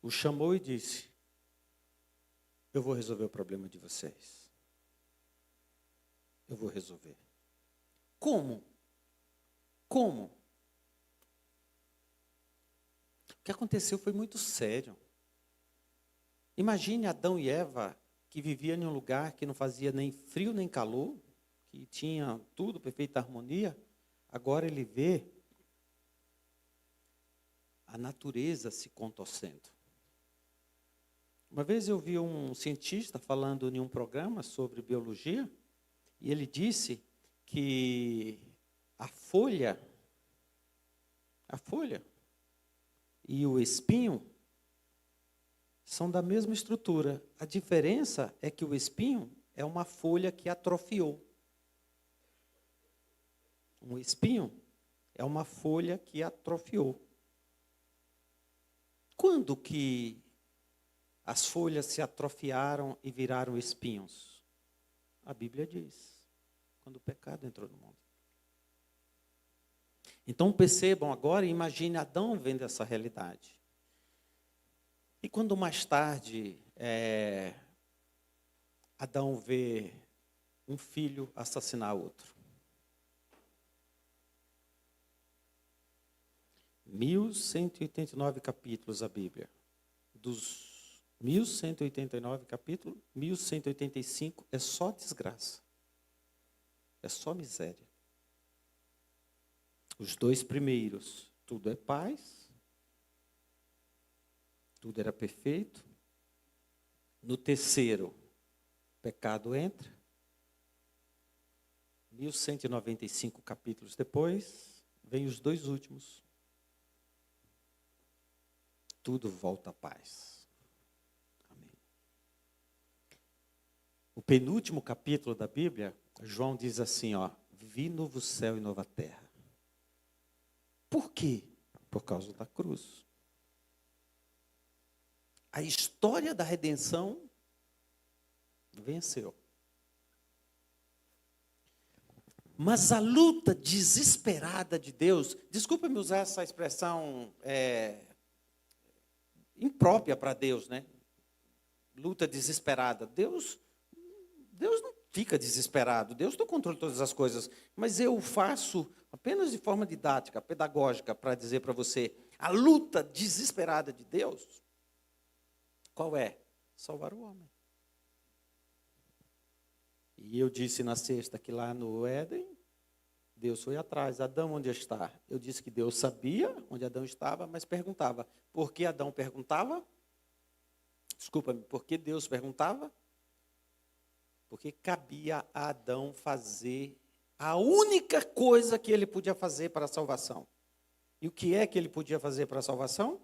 o chamou e disse: eu vou resolver o problema de vocês. Eu vou resolver. Como? Como? O que aconteceu foi muito sério. Imagine Adão e Eva, que viviam em um lugar que não fazia nem frio nem calor, que tinha tudo, perfeita harmonia. Agora ele vê a natureza se contorcendo. Uma vez eu vi um cientista falando em um programa sobre biologia, e ele disse que a folha e o espinho são da mesma estrutura. A diferença é que o espinho é uma folha que atrofiou. Um espinho é uma folha que atrofiou. Quando que as folhas se atrofiaram e viraram espinhos? A Bíblia diz, quando o pecado entrou no mundo. Então percebam agora e imagine Adão vendo essa realidade. E quando mais tarde Adão vê um filho assassinar outro. 1189 capítulos a Bíblia. Dos 1189 capítulos, 1185 é só desgraça. É só miséria. Os 2 primeiros, tudo é paz. Tudo era perfeito. No terceiro, pecado entra. 1195 capítulos depois, vem os 2 últimos. Tudo volta à paz. Amém. O penúltimo capítulo da Bíblia, João diz assim, vi novo céu e nova terra. Por quê? Por causa da cruz. A história da redenção venceu. Mas a luta desesperada de Deus, desculpa-me usar essa expressão imprópria para Deus, né? Luta desesperada. Deus não fica desesperado. Deus tem o controle de todas as coisas. Mas eu faço apenas de forma didática, pedagógica, para dizer para você, a luta desesperada de Deus, qual é? Salvar o homem. E eu disse na sexta que lá no Éden, Deus foi atrás. Adão, onde está? Eu disse que Deus sabia onde Adão estava, mas perguntava. Por que Adão perguntava? Desculpa-me, por que Deus perguntava? Porque cabia a Adão fazer a única coisa que ele podia fazer para a salvação. E o que é que ele podia fazer para a salvação?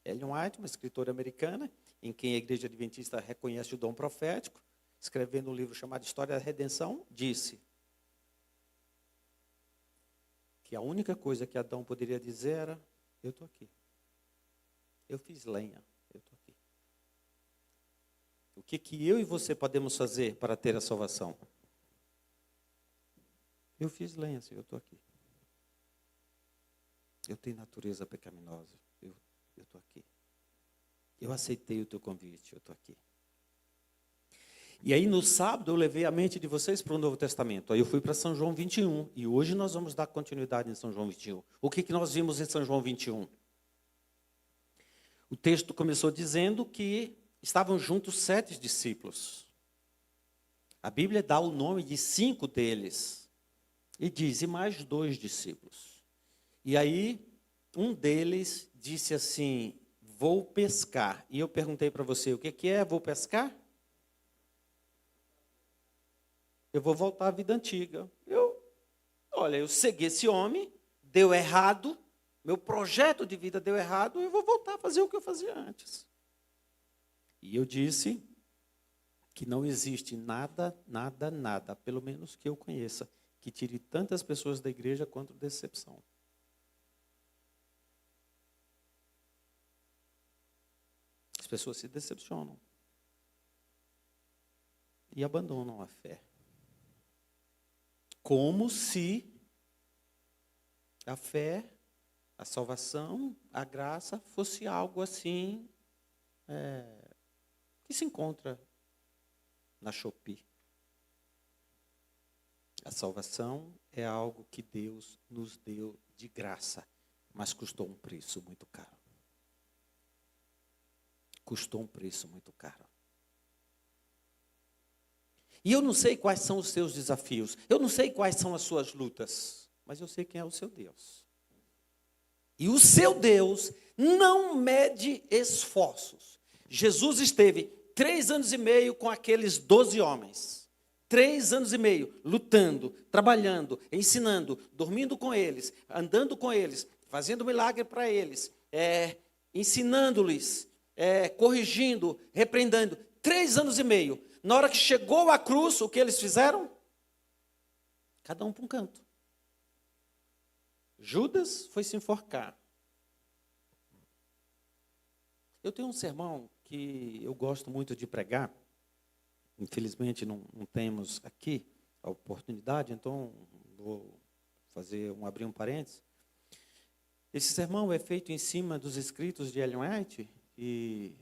Ellen White, uma escritora americana, em quem a Igreja Adventista reconhece o dom profético, escrevendo um livro chamado História da Redenção, disse que a única coisa que Adão poderia dizer era, eu estou aqui. Eu fiz lenha, eu estou aqui. O que eu e você podemos fazer para ter a salvação? Eu fiz lenha, Senhor, eu estou aqui. Eu tenho natureza pecaminosa, eu estou aqui. Eu aceitei o teu convite, eu estou aqui. E aí, no sábado, eu levei a mente de vocês para o Novo Testamento. Aí eu fui para São João 21. E hoje nós vamos dar continuidade em São João 21. O que nós vimos em São João 21? O texto começou dizendo que estavam juntos 7 discípulos. A Bíblia dá o nome de 5 deles. E diz, e mais 2 discípulos. E aí, um deles disse assim, vou pescar. E eu perguntei para você, o que é vou pescar? Eu vou voltar à vida antiga. Eu segui esse homem, deu errado, meu projeto de vida deu errado, eu vou voltar a fazer o que eu fazia antes. E eu disse que não existe nada, pelo menos que eu conheça, que tire tantas pessoas da igreja quanto decepção. As pessoas se decepcionam e abandonam a fé. Como se a fé, a salvação, a graça fosse algo assim que se encontra na Shopee. A salvação é algo que Deus nos deu de graça, mas custou um preço muito caro. Custou um preço muito caro. E eu não sei quais são os seus desafios, eu não sei quais são as suas lutas, mas eu sei quem é o seu Deus. E o seu Deus não mede esforços. Jesus esteve 3 anos e meio com aqueles 12 homens. 3 anos e meio, lutando, trabalhando, ensinando, dormindo com eles, andando com eles, fazendo milagre para eles, ensinando-lhes, corrigindo, repreendendo. 3 anos e meio. Na hora que chegou a cruz, o que eles fizeram? Cada um para um canto. Judas foi se enforcar. Eu tenho um sermão que eu gosto muito de pregar. Infelizmente não temos aqui a oportunidade, então vou abrir um parênteses. Esse sermão é feito em cima dos escritos de Ellen White e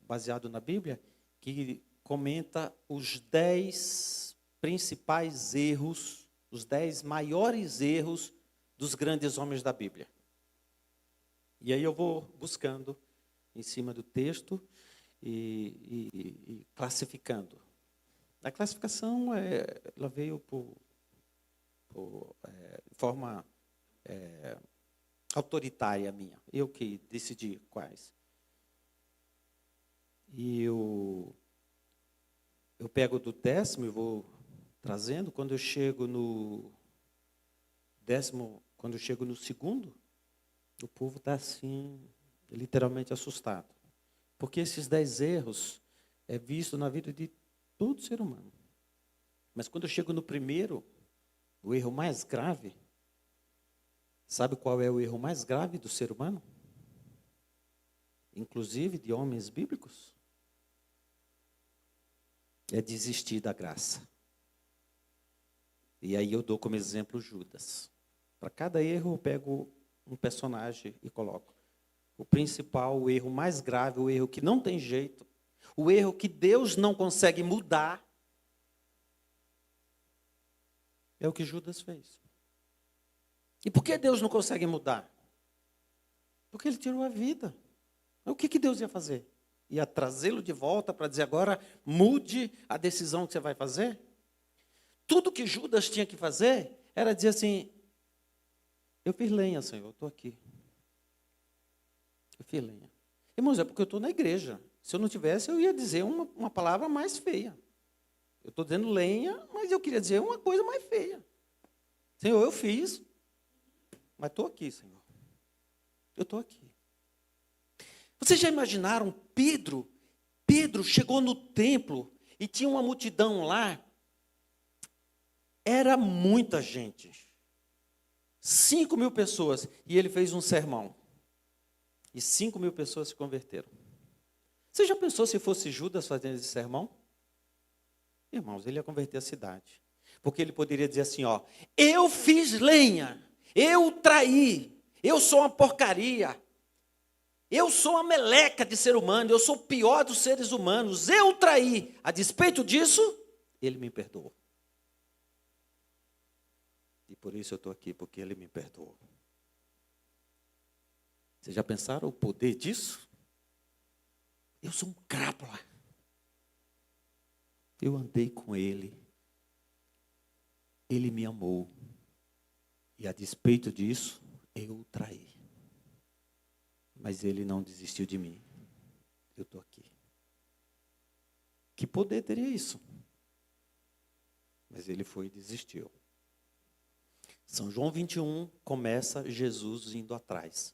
baseado na Bíblia, que comenta os 10 principais erros, os 10 maiores erros dos grandes homens da Bíblia. E aí eu vou buscando em cima do texto e classificando. A classificação ela veio por forma autoritária minha. Eu que decidi quais. E eu pego do 10º e vou trazendo. Quando eu chego no 10º, quando eu chego no 2º, o povo está assim, literalmente assustado. Porque esses 10 erros é visto na vida de todo ser humano. Mas quando eu chego no 1º, o erro mais grave, sabe qual é o erro mais grave do ser humano? Inclusive de homens bíblicos? É desistir da graça. E aí eu dou como exemplo Judas. Para cada erro eu pego um personagem e coloco. O principal, o erro mais grave, o erro que não tem jeito, o erro que Deus não consegue mudar, é o que Judas fez. E por que Deus não consegue mudar? Porque ele tirou a vida. O que Deus ia fazer? Ia trazê-lo de volta para dizer agora, mude a decisão que você vai fazer? Tudo que Judas tinha que fazer era dizer assim, eu fiz lenha, Senhor, eu estou aqui. Eu fiz lenha. Irmãos, é porque eu estou na igreja. Se eu não tivesse, eu ia dizer uma palavra mais feia. Eu estou dizendo lenha, mas eu queria dizer uma coisa mais feia. Senhor, eu fiz, mas estou aqui, Senhor. Eu estou aqui. Vocês já imaginaram Pedro? Pedro chegou no templo e tinha uma multidão lá. Era muita gente. 5.000 pessoas. E ele fez um sermão. E 5.000 pessoas se converteram. Você já pensou se fosse Judas fazendo esse sermão? Irmãos, ele ia converter a cidade. Porque ele poderia dizer assim, ó, eu fiz lenha, eu traí, eu sou uma porcaria, eu sou uma meleca de ser humano, eu sou o pior dos seres humanos, eu traí. A despeito disso, ele me perdoou. E por isso eu estou aqui, porque ele me perdoou. Vocês já pensaram o poder disso? Eu sou um crápula. Eu andei com ele. Ele me amou. E a despeito disso, eu o traí. Mas ele não desistiu de mim. Eu estou aqui. Que poder teria isso? Mas ele foi e desistiu. São João 21 começa Jesus indo atrás.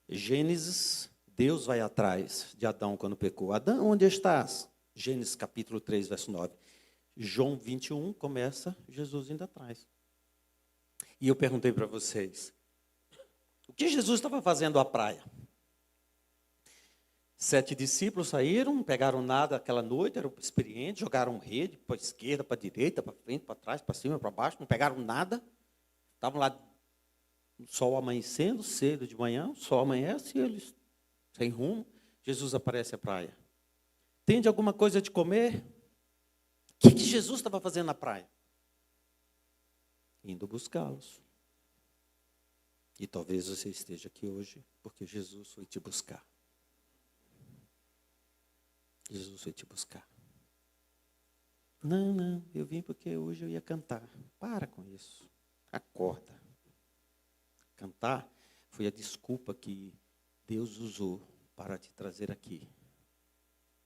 Gênesis, Deus vai atrás de Adão quando pecou. Adão, onde estás? Gênesis capítulo 3, verso 9. João 21 começa Jesus indo atrás. E eu perguntei para vocês, o que Jesus estava fazendo à praia? 7 discípulos saíram, não pegaram nada aquela noite, eram experientes, jogaram rede para a esquerda, para a direita, para frente, para trás, para cima, para baixo, não pegaram nada. Estavam lá, o sol amanhecendo, cedo de manhã, o sol amanhece e eles, sem rumo, Jesus aparece à praia. Tem alguma coisa de comer? O que Jesus estava fazendo na praia? Indo buscá-los. E talvez você esteja aqui hoje porque Jesus foi te buscar. Jesus foi te buscar. Não, eu vim porque hoje eu ia cantar. Para com isso. Acorda. Cantar foi a desculpa que Deus usou para te trazer aqui.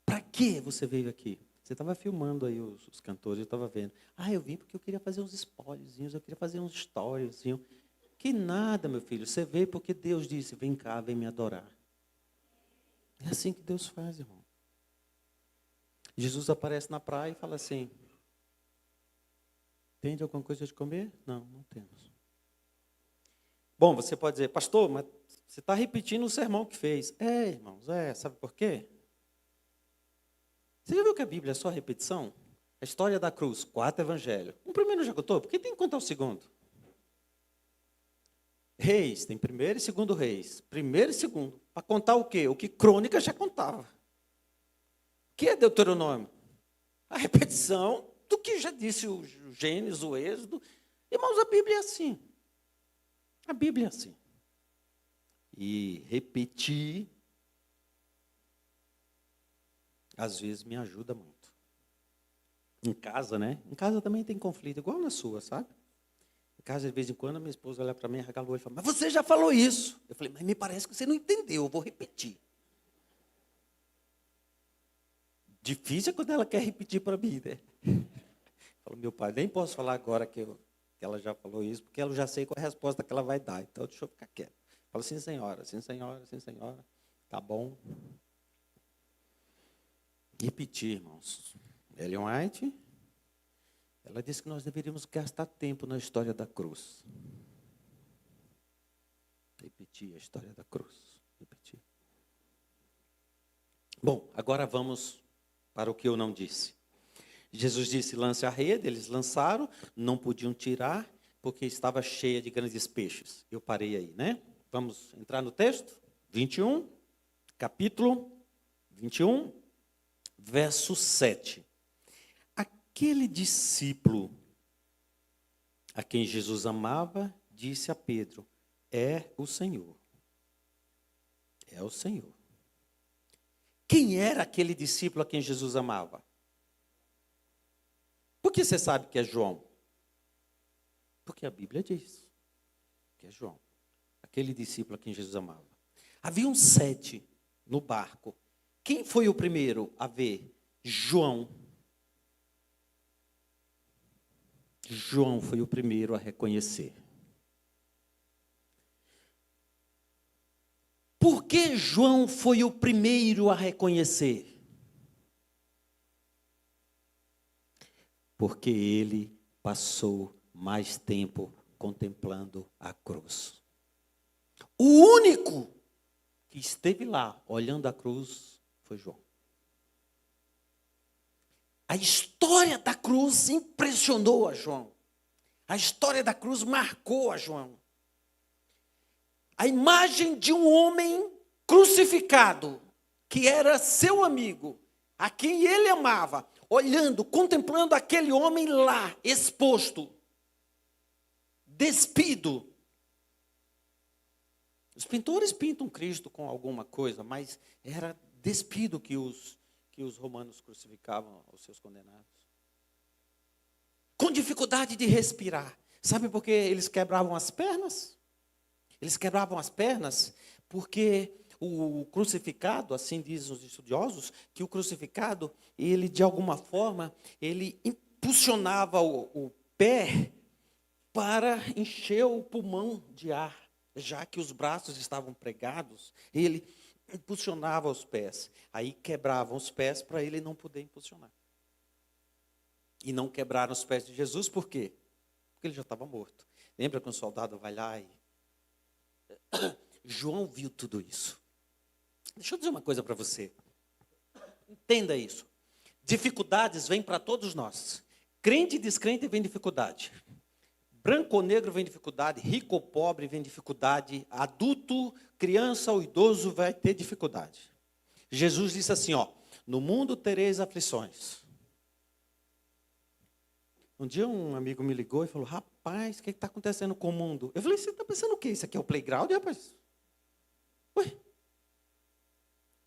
Para que você veio aqui? Você estava filmando aí os cantores, eu estava vendo. Eu vim porque eu queria fazer uns spoilerzinhos, eu queria fazer uns storyzinhos. Que nada, meu filho. Você veio porque Deus disse, vem cá, vem me adorar. É assim que Deus faz, irmão. Jesus aparece na praia e fala assim, tem alguma coisa de comer? Não, não temos. Bom, você pode dizer, pastor, mas você está repetindo o sermão que fez. Irmãos, sabe por quê? Você já viu que a Bíblia é só repetição? A história da cruz, 4 evangelhos. O primeiro já contou, por que tem que contar o segundo? Reis, tem primeiro e segundo reis. Primeiro e segundo. Para contar o quê? O que Crônica já contava. O que é Deuteronômio? A repetição do que já disse o Gênesis, o Êxodo. Irmãos, a Bíblia é assim. A Bíblia é assim. E repetir, às vezes, me ajuda muito. Em casa, né? Em casa também tem conflito, igual na sua, sabe? Em casa, de vez em quando, a minha esposa olha para mim, arregala o olho e fala, mas você já falou isso. Eu falei, mas me parece que você não entendeu, eu vou repetir. Difícil é quando ela quer repetir para mim, né? Falo, meu pai, nem posso falar agora que ela já falou isso, porque eu já sei qual é a resposta que ela vai dar, então deixa eu ficar quieto. Falo, sim, senhora, sim, senhora, sim, senhora. Tá bom. Repetir, irmãos. Ellen White, ela disse que nós deveríamos gastar tempo na história da cruz. Repetir a história da cruz. Repetir. Bom, agora vamos para o que eu não disse. Jesus disse, lance a rede, eles lançaram, não podiam tirar, porque estava cheia de grandes peixes. Eu parei aí, né? Vamos entrar no texto? 21, capítulo 21, verso 7. Aquele discípulo a quem Jesus amava, disse a Pedro, é o Senhor. É o Senhor. Quem era aquele discípulo a quem Jesus amava? Por que você sabe que é João? Porque a Bíblia diz que é João. Aquele discípulo a quem Jesus amava. Havia 7 no barco. Quem foi o primeiro a ver? João. João foi o primeiro a reconhecer. Por que João foi o primeiro a reconhecer? Porque ele passou mais tempo contemplando a cruz. O único que esteve lá olhando a cruz Foi João. A história da cruz impressionou a João. A história da cruz marcou a João. A imagem de um homem crucificado, que era seu amigo, a quem ele amava, olhando, contemplando aquele homem lá, exposto, despido. Os pintores pintam Cristo com alguma coisa, mas era despido que os romanos crucificavam os seus condenados. Com dificuldade de respirar. Sabe por que eles quebravam as pernas? Eles quebravam as pernas porque o crucificado, assim dizem os estudiosos, que o crucificado, ele de alguma forma, ele impulsionava o pé para encher o pulmão de ar, já que os braços estavam pregados, ele impulsionava os pés. Aí quebravam os pés para ele não poder impulsionar. E não quebraram os pés de Jesus, por quê? Porque ele já estava morto. Lembra que um soldado vai lá e... João viu tudo isso. Deixa eu dizer uma coisa para você. Entenda isso. Dificuldades vêm para todos nós. Crente e descrente vem dificuldade. Branco ou negro vem dificuldade. Rico ou pobre vem dificuldade. Adulto, criança ou idoso vai ter dificuldade. Jesus disse assim, ó, no mundo tereis aflições. Um dia um amigo me ligou e falou, rapaz, o que está acontecendo com o mundo? Eu falei, você está pensando o quê? Isso aqui é o playground, rapaz? Ué?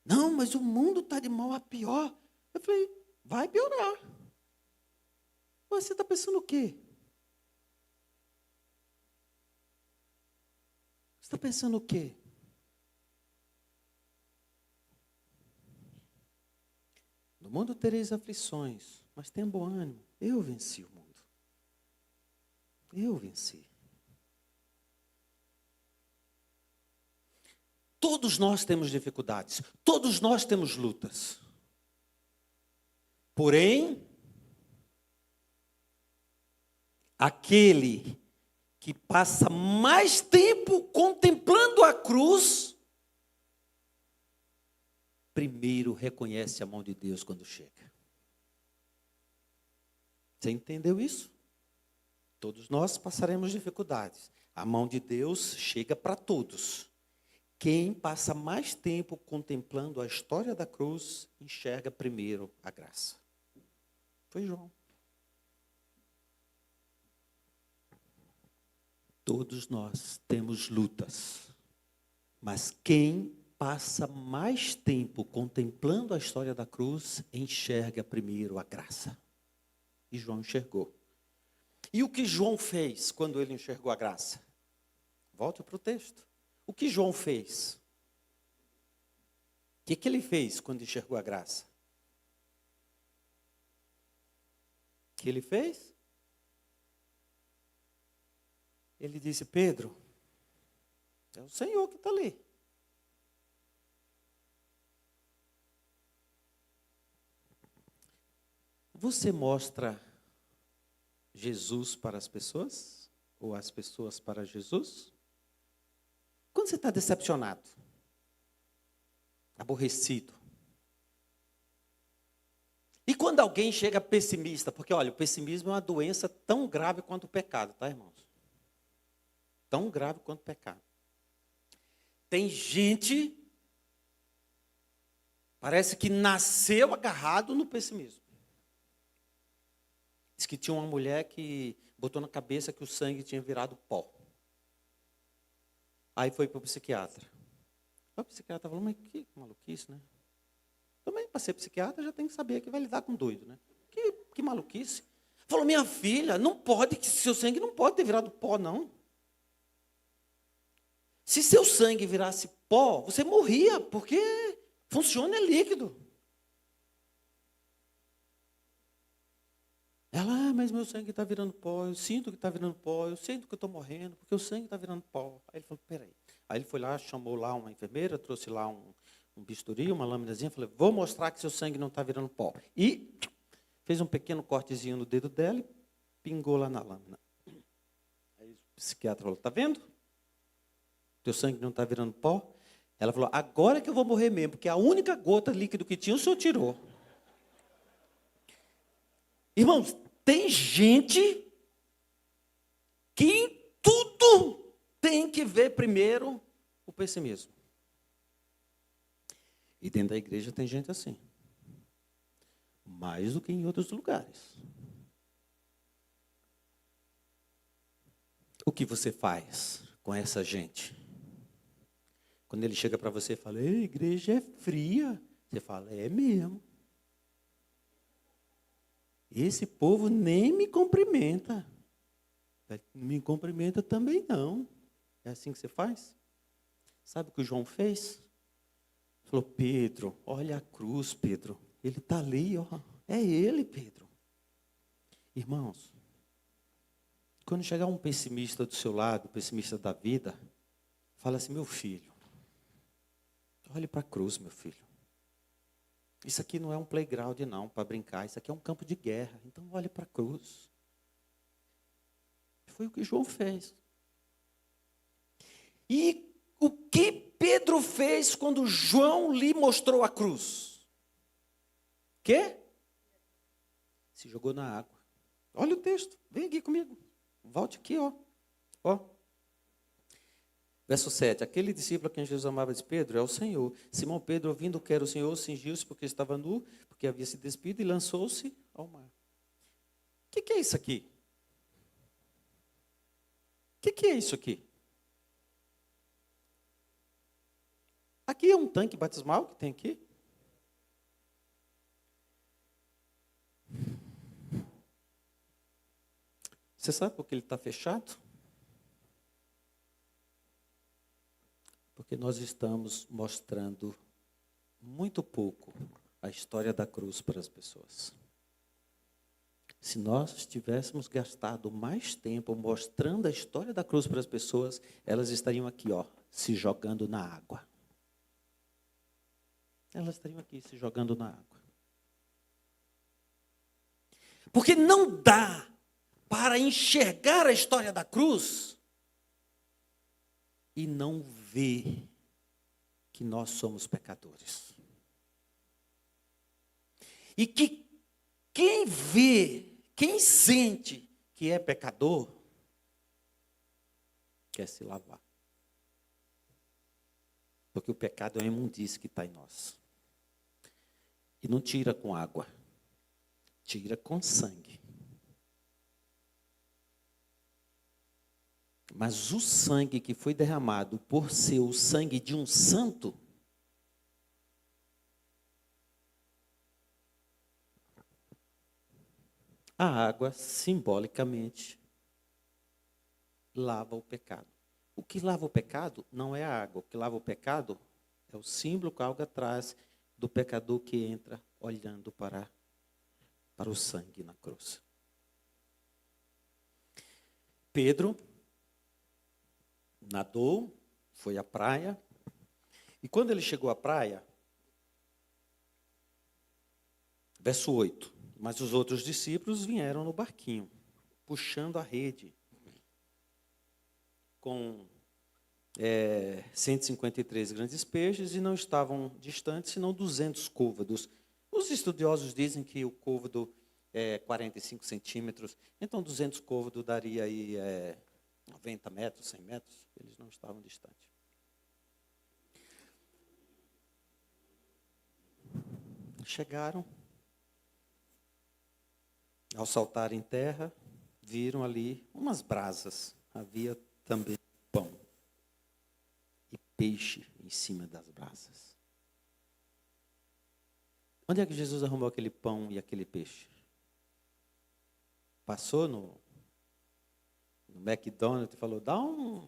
Não, mas o mundo está de mal a pior. Eu falei, vai piorar. Ué, você está pensando o quê? Você está pensando o quê? No mundo tereis aflições, mas tenha bom ânimo. Eu venci o mundo. Eu venci. Todos nós temos dificuldades. Todos nós temos lutas. Porém, aquele que passa mais tempo contemplando a cruz, primeiro reconhece a mão de Deus quando chega. Você entendeu isso? Todos nós passaremos dificuldades. A mão de Deus chega para todos. Quem passa mais tempo contemplando a história da cruz, enxerga primeiro a graça. Foi João. Todos nós temos lutas. Mas quem passa mais tempo contemplando a história da cruz, enxerga primeiro a graça. E João enxergou. E o que João fez quando ele enxergou a graça? Volte para o texto. O que João fez? O que ele fez quando enxergou a graça? O que ele fez? Ele disse, Pedro, é o Senhor que está ali. Você mostra Jesus para as pessoas? Ou as pessoas para Jesus? Quando você está decepcionado, aborrecido, e quando alguém chega pessimista, porque olha, o pessimismo é uma doença tão grave quanto o pecado, tá, irmãos? Tão grave quanto o pecado. Tem gente, parece que nasceu agarrado no pessimismo. Diz que tinha uma mulher que botou na cabeça que o sangue tinha virado pó. Aí foi para o psiquiatra. O psiquiatra falou, mas que maluquice, né? Também, para ser psiquiatra, já tem que saber que vai lidar com doido, né? Que maluquice. Falou, minha filha, não pode, que seu sangue não pode ter virado pó, não. Se seu sangue virasse pó, você morria, porque funciona é líquido. Ela, mas meu sangue está virando pó, eu sinto que está virando pó, eu sinto que eu estou morrendo, porque o sangue está virando pó. Aí ele falou, peraí. Aí ele foi lá, chamou lá uma enfermeira, trouxe lá um bisturi, uma lâminazinha, falei, vou mostrar que seu sangue não está virando pó. E fez um pequeno cortezinho no dedo dela e pingou lá na lâmina. Aí o psiquiatra falou, está vendo? Teu sangue não está virando pó? Ela falou, agora que eu vou morrer mesmo, porque a única gota líquido que tinha, o senhor tirou. Irmãos, tem gente que em tudo tem que ver primeiro o pessimismo. E dentro da igreja tem gente assim. Mais do que em outros lugares. O que você faz com essa gente? Quando ele chega para você e fala, a igreja é fria. Você fala, é mesmo. Esse povo nem me cumprimenta. Não me cumprimenta também não. É assim que você faz? Sabe o que o João fez? Falou, Pedro, olha a cruz, Pedro. Ele está ali, ó. É ele, Pedro. Irmãos, quando chegar um pessimista do seu lado, pessimista da vida, fala assim, meu filho, olhe para a cruz, meu filho. Isso aqui não é um playground, não, para brincar. Isso aqui é um campo de guerra. Então, olhe para a cruz. Foi o que João fez. E o que Pedro fez quando João lhe mostrou a cruz? Quê? Se jogou na água. Olha o texto. Vem aqui comigo. Volte aqui, ó. Ó. Verso 7. Aquele discípulo a quem Jesus amava disse, Pedro, é o Senhor. Simão Pedro, ouvindo que era o Senhor, cingiu-se porque estava nu, porque havia se despido, e lançou-se ao mar. O que é isso aqui? O que é isso aqui? Aqui é um tanque batismal que tem aqui. Você sabe por que ele está fechado? Porque nós estamos mostrando muito pouco a história da cruz para as pessoas. Se nós tivéssemos gastado mais tempo mostrando a história da cruz para as pessoas, elas estariam aqui, ó, se jogando na água. Elas estariam aqui se jogando na água. Porque não dá para enxergar a história da cruz e não ver que nós somos pecadores. E que quem vê, quem sente que é pecador, quer se lavar. Porque o pecado é uma imundície que está em nós. E não tira com água, tira com sangue. Mas o sangue que foi derramado por ser o sangue de um santo, a água, simbolicamente, lava o pecado. O que lava o pecado não é a água. O que lava o pecado é o símbolo que a água traz do pecador que entra olhando para o sangue na cruz. Pedro nadou, foi à praia, e quando ele chegou à praia, verso 8, mas os outros discípulos vieram no barquinho, puxando a rede, com 153 grandes peixes, e não estavam distantes, senão 200 côvados. Os estudiosos dizem que o côvado é 45 centímetros, então 200 côvados daria aí 90 metros, 100 metros, eles não estavam distantes. Chegaram, ao saltar em terra, viram ali umas brasas, havia também pão e peixe em cima das brasas. Onde é que Jesus arrumou aquele pão e aquele peixe? Passou no McDonald's e falou, dá um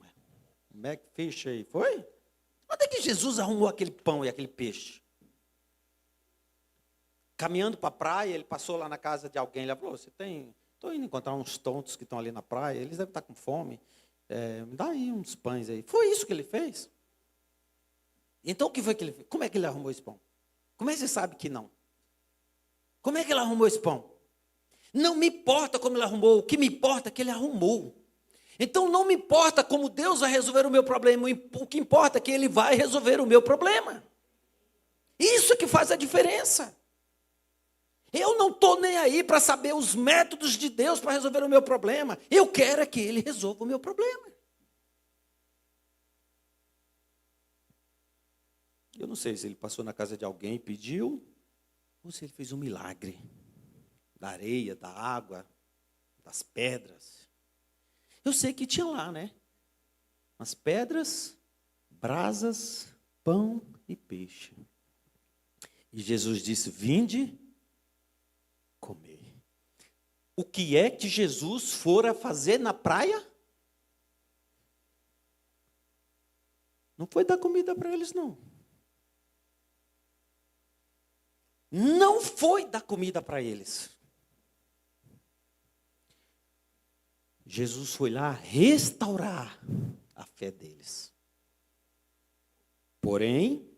McFish aí, foi? Onde é que Jesus arrumou aquele pão e aquele peixe? Caminhando para a praia, ele passou lá na casa de alguém, ele falou, estou indo encontrar uns tontos que estão ali na praia, eles devem estar com fome, me dá aí uns pães aí. Foi isso que ele fez? Então o que foi que ele fez? Como é que ele arrumou esse pão? Como é que você sabe que não? Como é que ele arrumou esse pão? Não me importa como ele arrumou, o que me importa é que ele arrumou. Então não me importa como Deus vai resolver o meu problema, o que importa é que Ele vai resolver o meu problema. Isso que faz a diferença. Eu não estou nem aí para saber os métodos de Deus para resolver o meu problema. Eu quero é que Ele resolva o meu problema. Eu não sei se ele passou na casa de alguém e pediu, ou se ele fez um milagre da areia, da água, das pedras. Eu sei que tinha lá, né? As pedras, brasas, pão e peixe. E Jesus disse: vinde, comer. O que é que Jesus fora fazer na praia? Não foi dar comida para eles, não. Não foi dar comida para eles. Jesus foi lá restaurar a fé deles. Porém,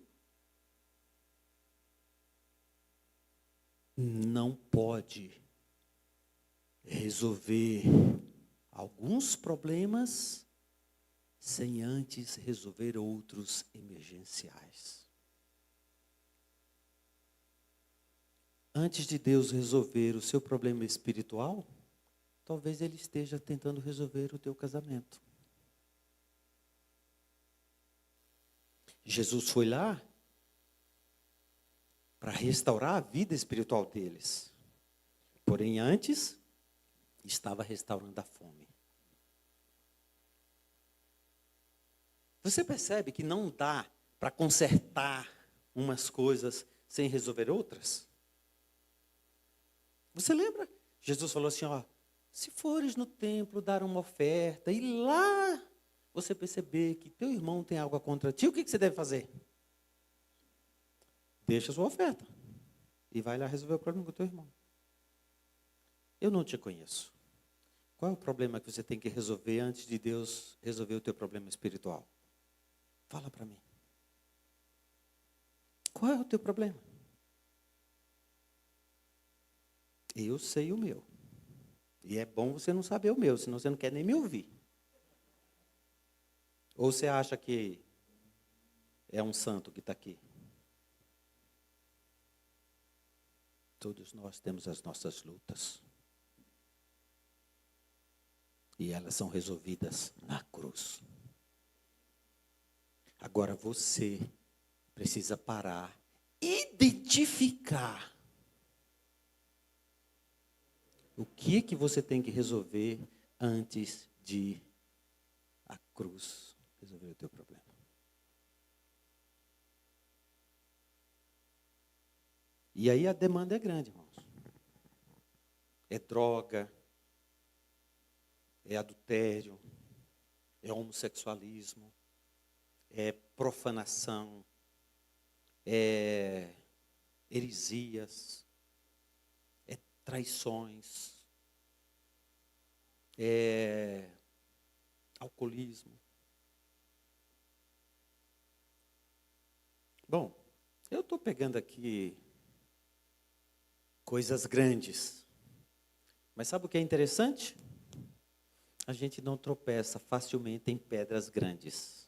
não pode resolver alguns problemas sem antes resolver outros emergenciais. Antes de Deus resolver o seu problema espiritual, talvez Ele esteja tentando resolver o teu casamento. Jesus foi lá para restaurar a vida espiritual deles. Porém, antes, estava restaurando a fome. Você percebe que não dá para consertar umas coisas sem resolver outras? Você lembra? Jesus falou assim, ó, se fores no templo dar uma oferta e lá você perceber que teu irmão tem algo contra ti, o que você deve fazer? Deixa a sua oferta e vai lá resolver o problema com o teu irmão. Eu não te conheço. Qual é o problema que você tem que resolver antes de Deus resolver o teu problema espiritual? Fala para mim. Qual é o teu problema? Eu sei o meu. E é bom você não saber o meu, senão você não quer nem me ouvir. Ou você acha que é um santo que está aqui? Todos nós temos as nossas lutas. E elas são resolvidas na cruz. Agora você precisa parar, identificar o que você tem que resolver antes de a cruz resolver o teu problema. E aí a demanda é grande, irmãos. É droga, é adultério, é homossexualismo, é profanação, é heresias, é traições, é alcoolismo. Bom, eu estou pegando aqui coisas grandes, mas sabe o que é interessante? A gente não tropeça facilmente em pedras grandes.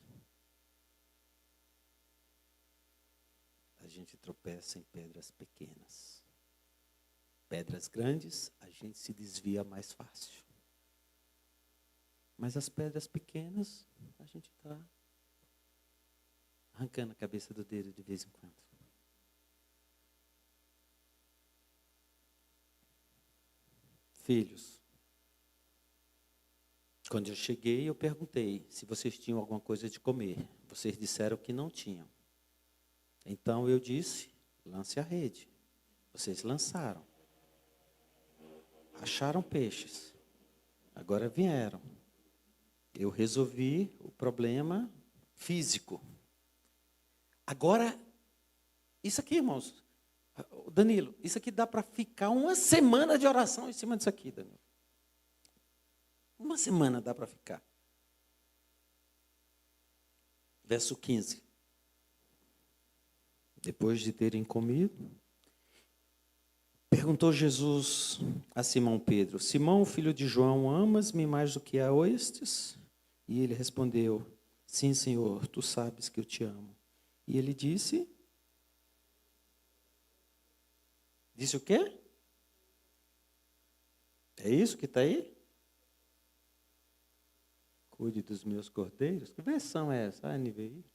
A gente tropeça em pedras pequenas. Pedras grandes, a gente se desvia mais fácil. Mas as pedras pequenas, a gente está arrancando a cabeça do dedo de vez em quando. Filhos, quando eu cheguei, eu perguntei se vocês tinham alguma coisa de comer. Vocês disseram que não tinham. Então eu disse, lance a rede. Vocês lançaram. Acharam peixes. Agora vieram. Eu resolvi o problema físico. Agora, isso aqui, irmãos, Danilo, isso aqui dá para ficar uma semana de oração em cima disso aqui, Danilo. Uma semana dá para ficar. Verso 15. Depois de terem comido, Perguntou Jesus a Simão Pedro: Simão, filho de João, amas-me mais do que a estes? E ele respondeu: Sim, Senhor, tu sabes que eu te amo. E ele disse o quê? É isso que está aí? Cuide dos meus cordeiros. Que versão é essa? A NVI?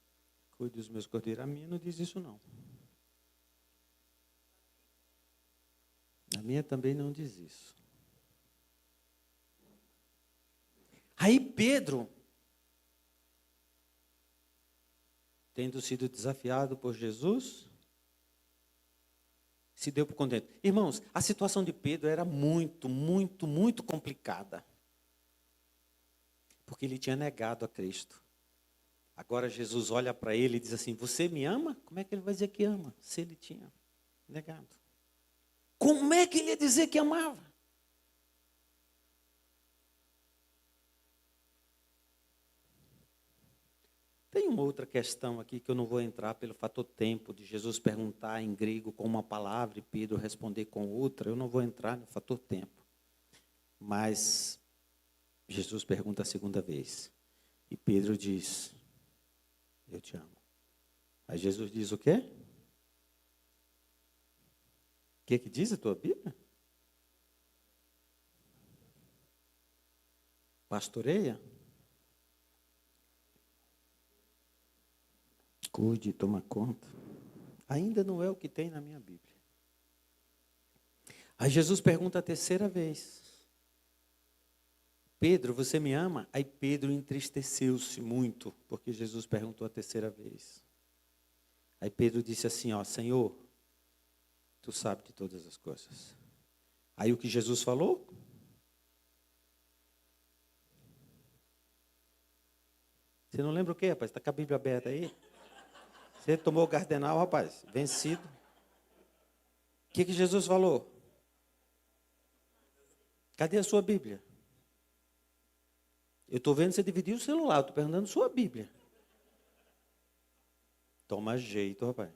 Cuide dos meus cordeiros. A minha não diz isso, não. A minha também não diz isso. Aí Pedro, tendo sido desafiado por Jesus, se deu por contente. Irmãos, a situação de Pedro era muito, muito, muito complicada. Porque ele tinha negado a Cristo. Agora Jesus olha para ele e diz assim: você me ama? Como é que ele vai dizer que ama, se ele tinha negado? Como é que ele ia dizer que amava? Tem uma outra questão aqui que eu não vou entrar pelo fator tempo, de Jesus perguntar em grego com uma palavra e Pedro responder com outra. Eu não vou entrar no fator tempo. Mas Jesus pergunta a segunda vez. E Pedro diz: eu te amo. Aí Jesus diz o quê? O que diz a tua Bíblia? Pastoreia? Cuide, toma conta. Ainda não é o que tem na minha Bíblia. Aí Jesus pergunta a terceira vez: Pedro, você me ama? Aí Pedro entristeceu-se muito, porque Jesus perguntou a terceira vez. Aí Pedro disse assim: ó, Senhor, tu sabes de todas as coisas. Aí o que Jesus falou? Você não lembra o quê, rapaz? Está com a Bíblia aberta aí? Você tomou o cardenal, rapaz, vencido. O que Jesus falou? Cadê a sua Bíblia? Eu estou vendo você dividir o celular, estou perguntando sua Bíblia. Toma jeito, rapaz.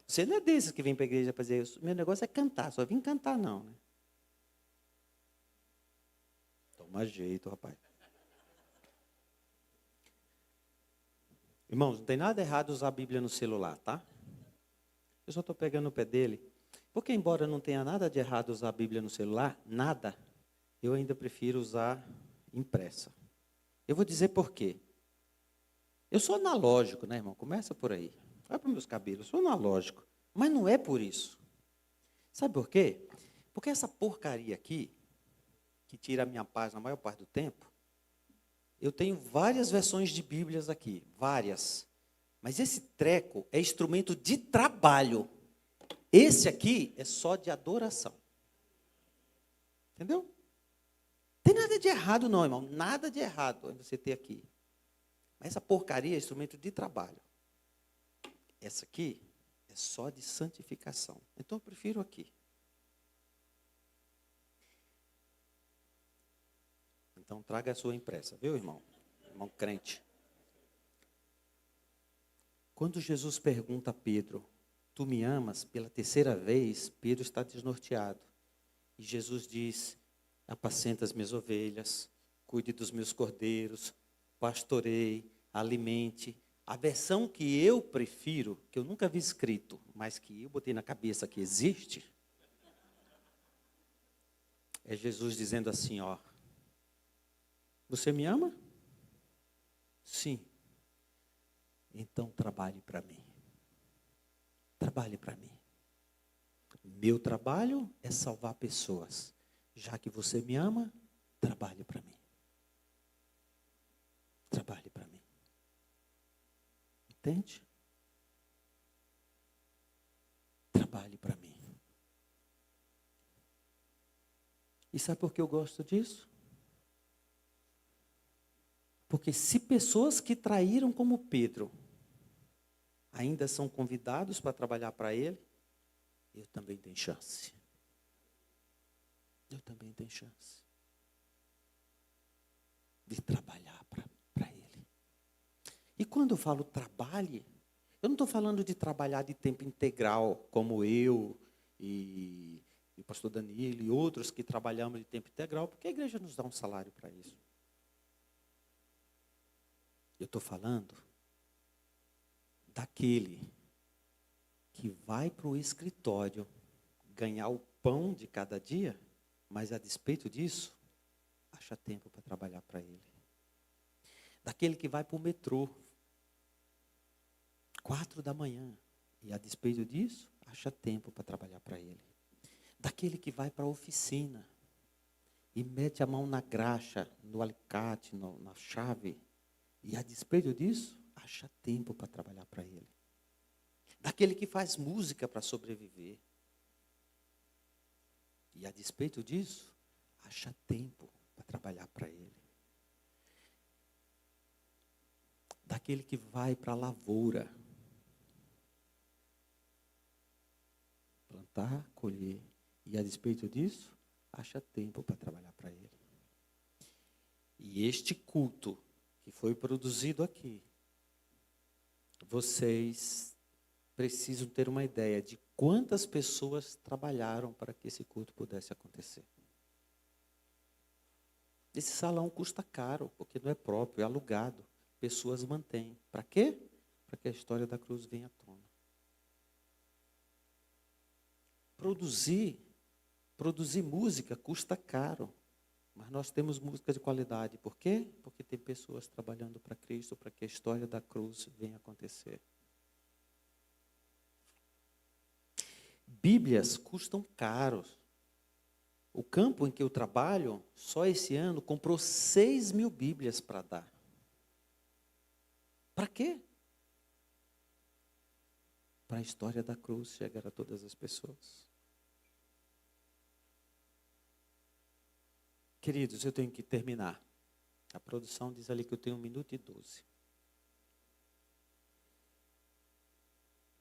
Você não é desses que vem para a igreja para dizer: meu negócio é cantar, só vim cantar não, né? Toma jeito, rapaz. Irmãos, não tem nada errado usar a Bíblia no celular, tá? Eu só estou pegando o pé dele. Porque embora não tenha nada de errado usar a Bíblia no celular, nada, eu ainda prefiro usar impressa. Eu vou dizer por quê. Eu sou analógico, né, irmão? Começa por aí. Vai para os meus cabelos. Eu sou analógico. Mas não é por isso. Sabe por quê? Porque essa porcaria aqui, que tira a minha paz na maior parte do tempo, eu tenho várias versões de Bíblias aqui. Várias. Mas esse treco é instrumento de trabalho. Esse aqui é só de adoração. Entendeu? Tem nada de errado não, irmão. Nada de errado em você ter aqui. Mas essa porcaria é instrumento de trabalho. Essa aqui é só de santificação. Então eu prefiro aqui. Então traga a sua impressa, viu, irmão? Irmão crente. Quando Jesus pergunta a Pedro: tu me amas? Pela terceira vez, Pedro está desnorteado. E Jesus diz: apacenta as minhas ovelhas, cuide dos meus cordeiros, pastorei, alimente. A versão que eu prefiro, que eu nunca vi escrito, mas que eu botei na cabeça que existe, é Jesus dizendo assim, ó: você me ama? Sim. Então trabalhe para mim. Trabalhe para mim. Meu trabalho é salvar pessoas. Já que você me ama, trabalhe para mim. Trabalhe para mim. Entende? Trabalhe para mim. E sabe por que eu gosto disso? Porque se pessoas que traíram como Pedro ainda são convidados para trabalhar para ele, eu também tenho chance. Eu também tenho chance de trabalhar para ele. E quando eu falo trabalhe, eu não estou falando de trabalhar de tempo integral, como eu e e o pastor Danilo e outros que trabalhamos de tempo integral, porque a igreja nos dá um salário para isso. Eu estou falando daquele que vai para o escritório ganhar o pão de cada dia, mas a despeito disso, acha tempo para trabalhar para ele. Daquele que vai para o metrô, 4 da manhã, e a despeito disso, acha tempo para trabalhar para ele. Daquele que vai para a oficina e mete a mão na graxa, no alicate, na chave, e a despeito disso, acha tempo para trabalhar para ele. Daquele que faz música para sobreviver. E a despeito disso, acha tempo para trabalhar para ele. Daquele que vai para a lavoura. Plantar, colher. E a despeito disso, acha tempo para trabalhar para ele. E este culto que foi produzido aqui, vocês precisam ter uma ideia de quantas pessoas trabalharam para que esse culto pudesse acontecer. Esse salão custa caro, porque não é próprio, é alugado. Pessoas mantêm. Para quê? Para que a história da cruz venha à tona. Produzir música custa caro, mas nós temos música de qualidade. Por quê? Porque tem pessoas trabalhando para Cristo, para que a história da cruz venha acontecer. Bíblias custam caros. O campo em que eu trabalho, só esse ano, comprou 6.000 Bíblias para dar. Para quê? Para a história da cruz chegar a todas as pessoas. Queridos, eu tenho que terminar. A produção diz ali que eu tenho 1 minuto e 12.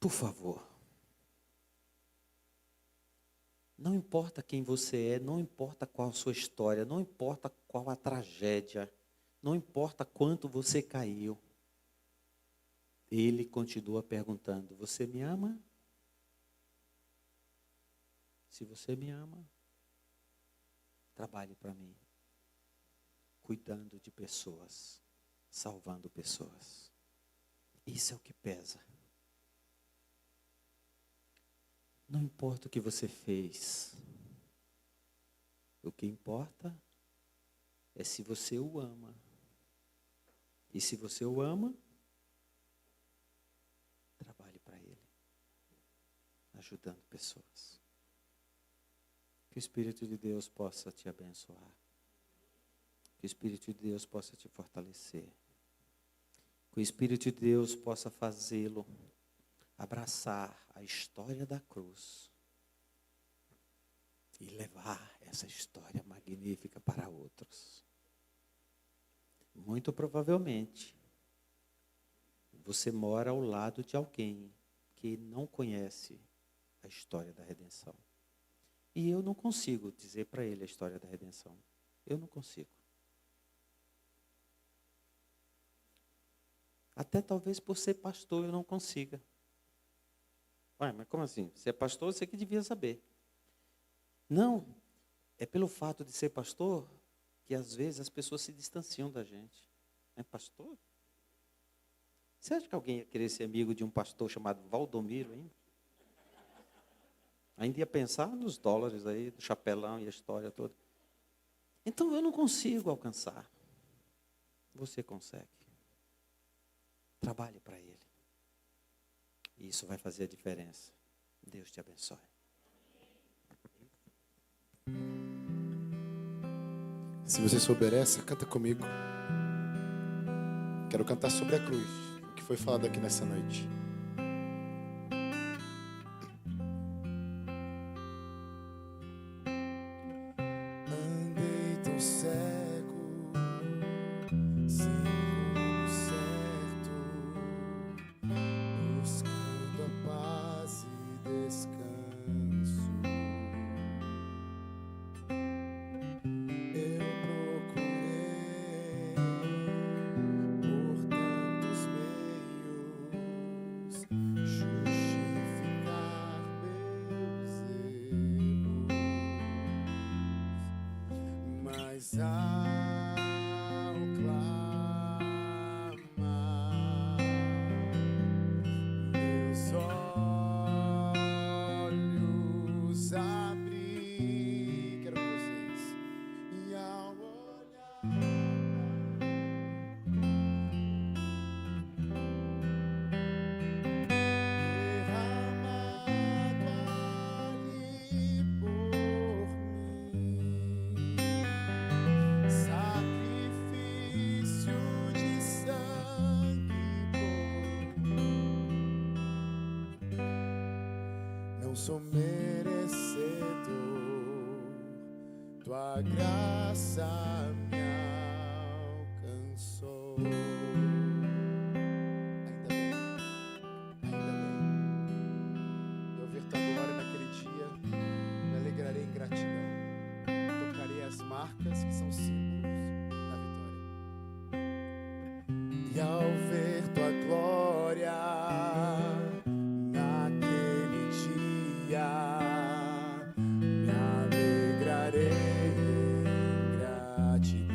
Por favor. Não importa quem você é, não importa qual a sua história, não importa qual a tragédia, não importa quanto você caiu. Ele continua perguntando: você me ama? Se você me ama, trabalhe para mim, cuidando de pessoas, salvando pessoas. Isso é o que pesa. Não importa o que você fez. O que importa é se você o ama. E se você o ama, trabalhe para ele, ajudando pessoas. Que o Espírito de Deus possa te abençoar. Que o Espírito de Deus possa te fortalecer. Que o Espírito de Deus possa fazê-lo abraçar a história da cruz e levar essa história magnífica para outros. Muito provavelmente, você mora ao lado de alguém que não conhece a história da redenção. E eu não consigo dizer para ele a história da redenção. Eu não consigo. Até talvez por ser pastor eu não consiga. Ué, mas como assim? Você é pastor, você que devia saber. Não, é pelo fato de ser pastor que às vezes as pessoas se distanciam da gente. É pastor? Você acha que alguém ia querer ser amigo de um pastor chamado Valdomiro ainda? Ainda ia pensar nos dólares aí, do chapelão e a história toda. Então eu não consigo alcançar. Você consegue. Trabalhe para ele. E isso vai fazer a diferença. Deus te abençoe. Se você souber essa, canta comigo. Quero cantar sobre a cruz, o que foi falado aqui nessa noite. Andei tão cego, sem rumo certo, buscando a paz e descanso. Eu procurei por tantos meios mais ao clamar, meus olhos abri, quero ver vocês, e ao olhar não sou merecedor, tua graça me alcançou. Ainda bem, eu ver tua glória naquele dia, me alegrarei em gratidão, tocarei as marcas que são símbolos da vitória. E ao ver tua glória naquele dia, me alegrarei em gratidão.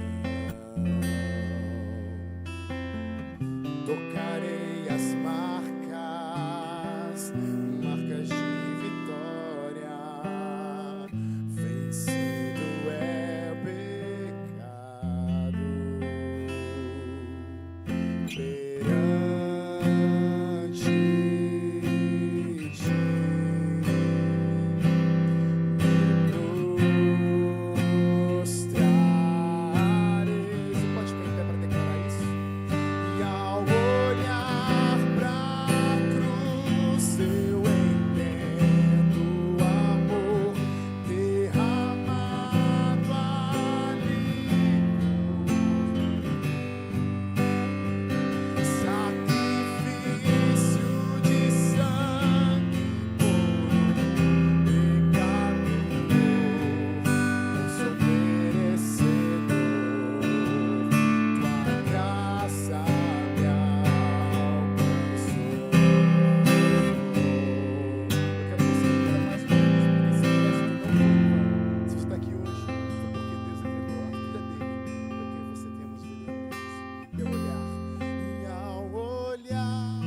Tocarei as marcas, marcas de vitória. Vencido é o pecado. Perante ti, me prostrarei. Você pode ficar em pé para declarar isso? E ao olhar pra cruz, eu entendo o amor derramado ali. Sacrifício de sangue por um pecador. Não sou merecedor, tua graça me alcançou. Eu quero que você repita mais uma vez, porque esse gesto não foi em vão. Se você está aqui hoje, foi porque Deus entregou a vida dele, para que você tenhamos vida em Deus. E ao olhar, e ao olhar,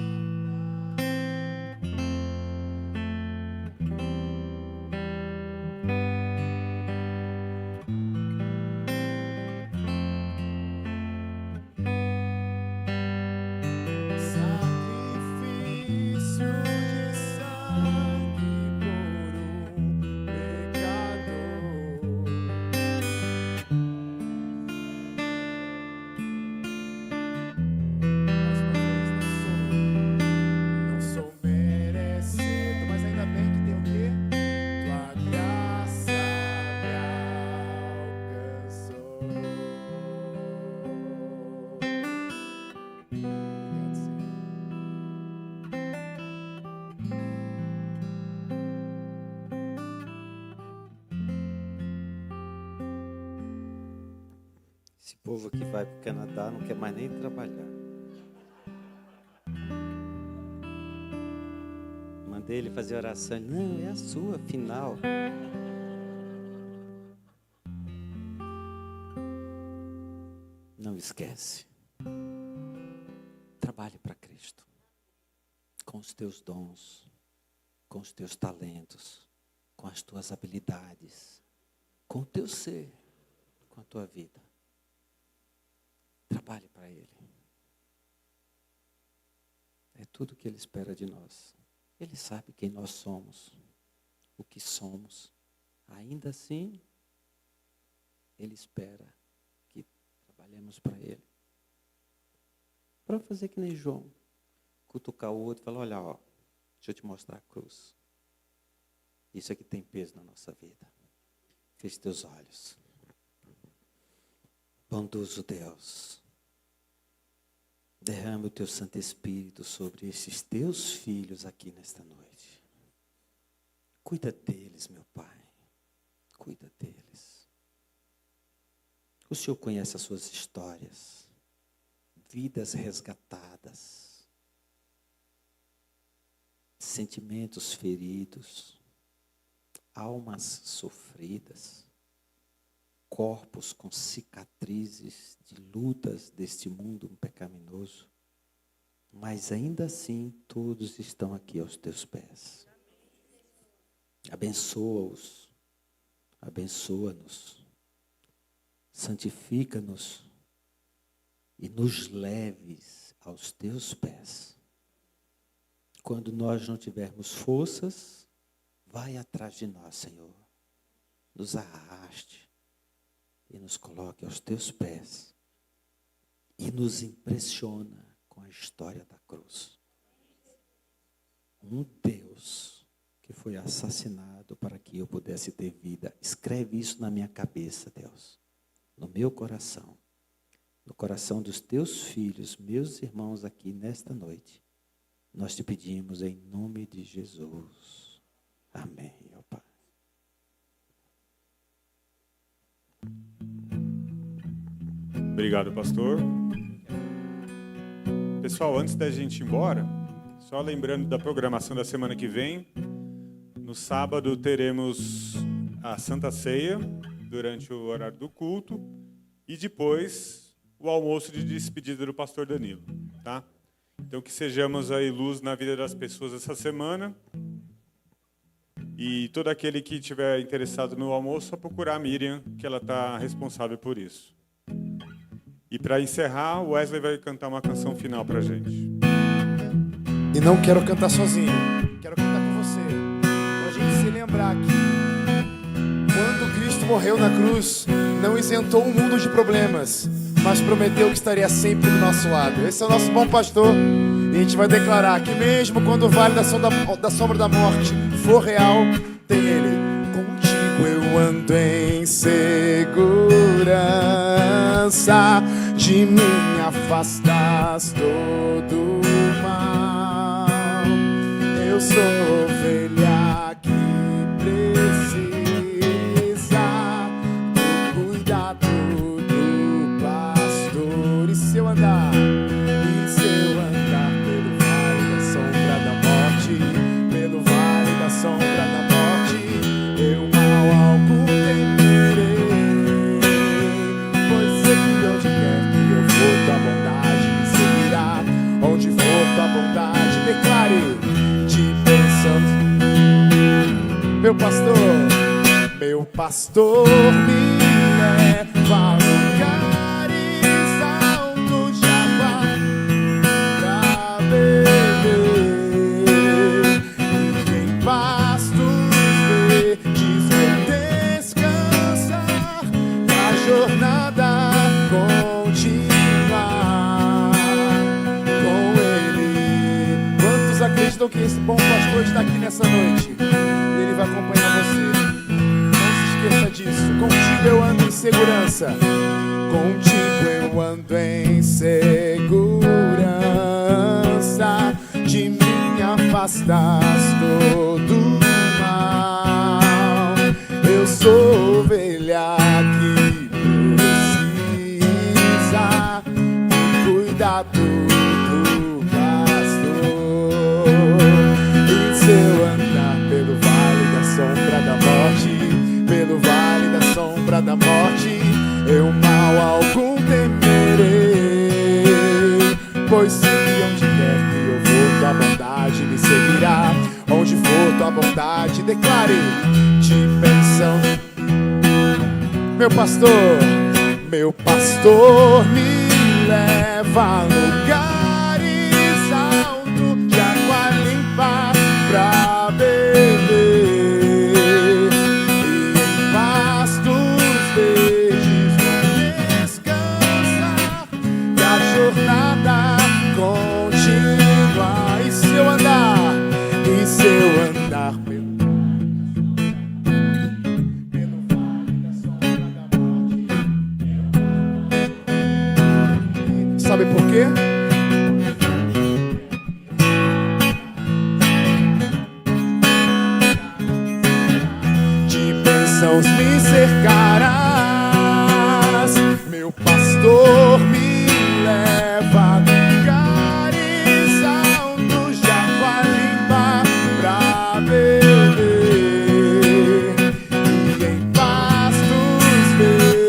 sacrifício de sangue por um pecador. Mais uma vez, não sou merecedor, mas ainda bem que tem o quê? Tua graça me alcançou. Obrigado, Senhor. Esse povo que vai para o Canadá não quer mais nem trabalhar. Mandei ele fazer oração. Ele, não, é a sua final. Não esquece. Trabalhe para Cristo. Com os teus dons, com os teus talentos, com as tuas habilidades, com o teu ser, com a tua vida. Trabalhe para Ele. É tudo que Ele espera de nós. Ele sabe quem nós somos, o que somos. Ainda assim, Ele espera que trabalhemos para Ele. Para fazer que nem João, cutucar o outro e falar, olha, ó, deixa eu te mostrar a cruz. Isso aqui tem peso na nossa vida. Feche teus olhos. Bondoso Deus, derrama o teu Santo Espírito sobre esses teus filhos aqui nesta noite. Cuida deles, meu Pai. Cuida deles. O Senhor conhece as suas histórias, vidas resgatadas, sentimentos feridos, almas sofridas. corpos com cicatrizes de lutas deste mundo pecaminoso, mas ainda assim todos estão aqui aos teus pés. Abençoa-os, abençoa-nos, santifica-nos e nos leves aos teus pés. Quando nós não tivermos forças, vai atrás de nós, Senhor. Nos arraste e nos coloque aos teus pés e nos impressiona com a história da cruz. Um Deus que foi assassinado para que eu pudesse ter vida. Escreve isso na minha cabeça, Deus, no meu coração, no coração dos teus filhos, meus irmãos aqui nesta noite. Nós te pedimos em nome de Jesus. Amém, ó Pai. Obrigado, pastor. Pessoal, antes da gente ir embora, só lembrando da programação da semana que vem, no sábado teremos a Santa Ceia, durante o horário do culto, e depois o almoço de despedida do pastor Danilo, tá? Então que sejamos aí luz na vida das pessoas essa semana. E todo aquele que estiver interessado no almoço, só procurar a Miriam, que ela está responsável por isso. E para encerrar, o Wesley vai cantar uma canção final para a gente. E não quero cantar sozinho, quero cantar com você. Para a gente se lembrar que quando Cristo morreu na cruz, não isentou o mundo de problemas, mas prometeu que estaria sempre do nosso lado. Esse é o nosso bom pastor. E a gente vai declarar que mesmo quando o vale da sombra da morte for real, tem Ele. Contigo eu ando em segurança, de mim afastas todo o mal. Eu sou ovelha que precisa do cuidado do pastor. E se eu andar pelo vale da sombra da morte, pelo vale da sombra da morte, eu mal algum temerei, pois sei que onde quer que eu for, tua bondade me seguirá. Onde for tua bondade, declare de bênção. Meu pastor me leva a lugares altos de água pra beber, e em pastos verdes vou descansar, e a jornada continuar com Ele. Quantos acreditam que esse bom pastor está aqui nessa noite? Ele vai acompanhar você. Não se esqueça disso. Contigo eu ando em segurança. Contigo eu ando em segurança. De mim afastas todo o mal. Eu sou ovelha que precisa do cuidado do pastor. E se eu andar pelo vale da sombra da morte, pelo vale da sombra da morte, eu mal algum temerei, pois sei que onde quer que eu for, tua bondade me seguirá. Onde for tua bondade, declare de bênção. Meu pastor me leva a lugares altos de água limpa pra beber, e em pastos verdes vou descansar, e a jornada continua. E se eu andar pelo vale da sombra da morte. Sabe por quê? De bênçãos me cercarás, meu pastor me leva a lugares altos de água limpa pra beber, e em pastos verdes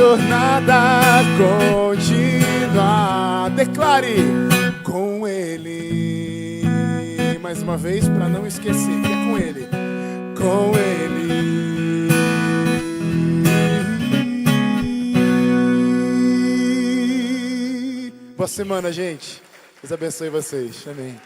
jornada continuar. Declare com Ele. Mais uma vez, para não esquecer, que é com Ele. Com Ele. Boa semana, gente. Deus abençoe vocês. Amém.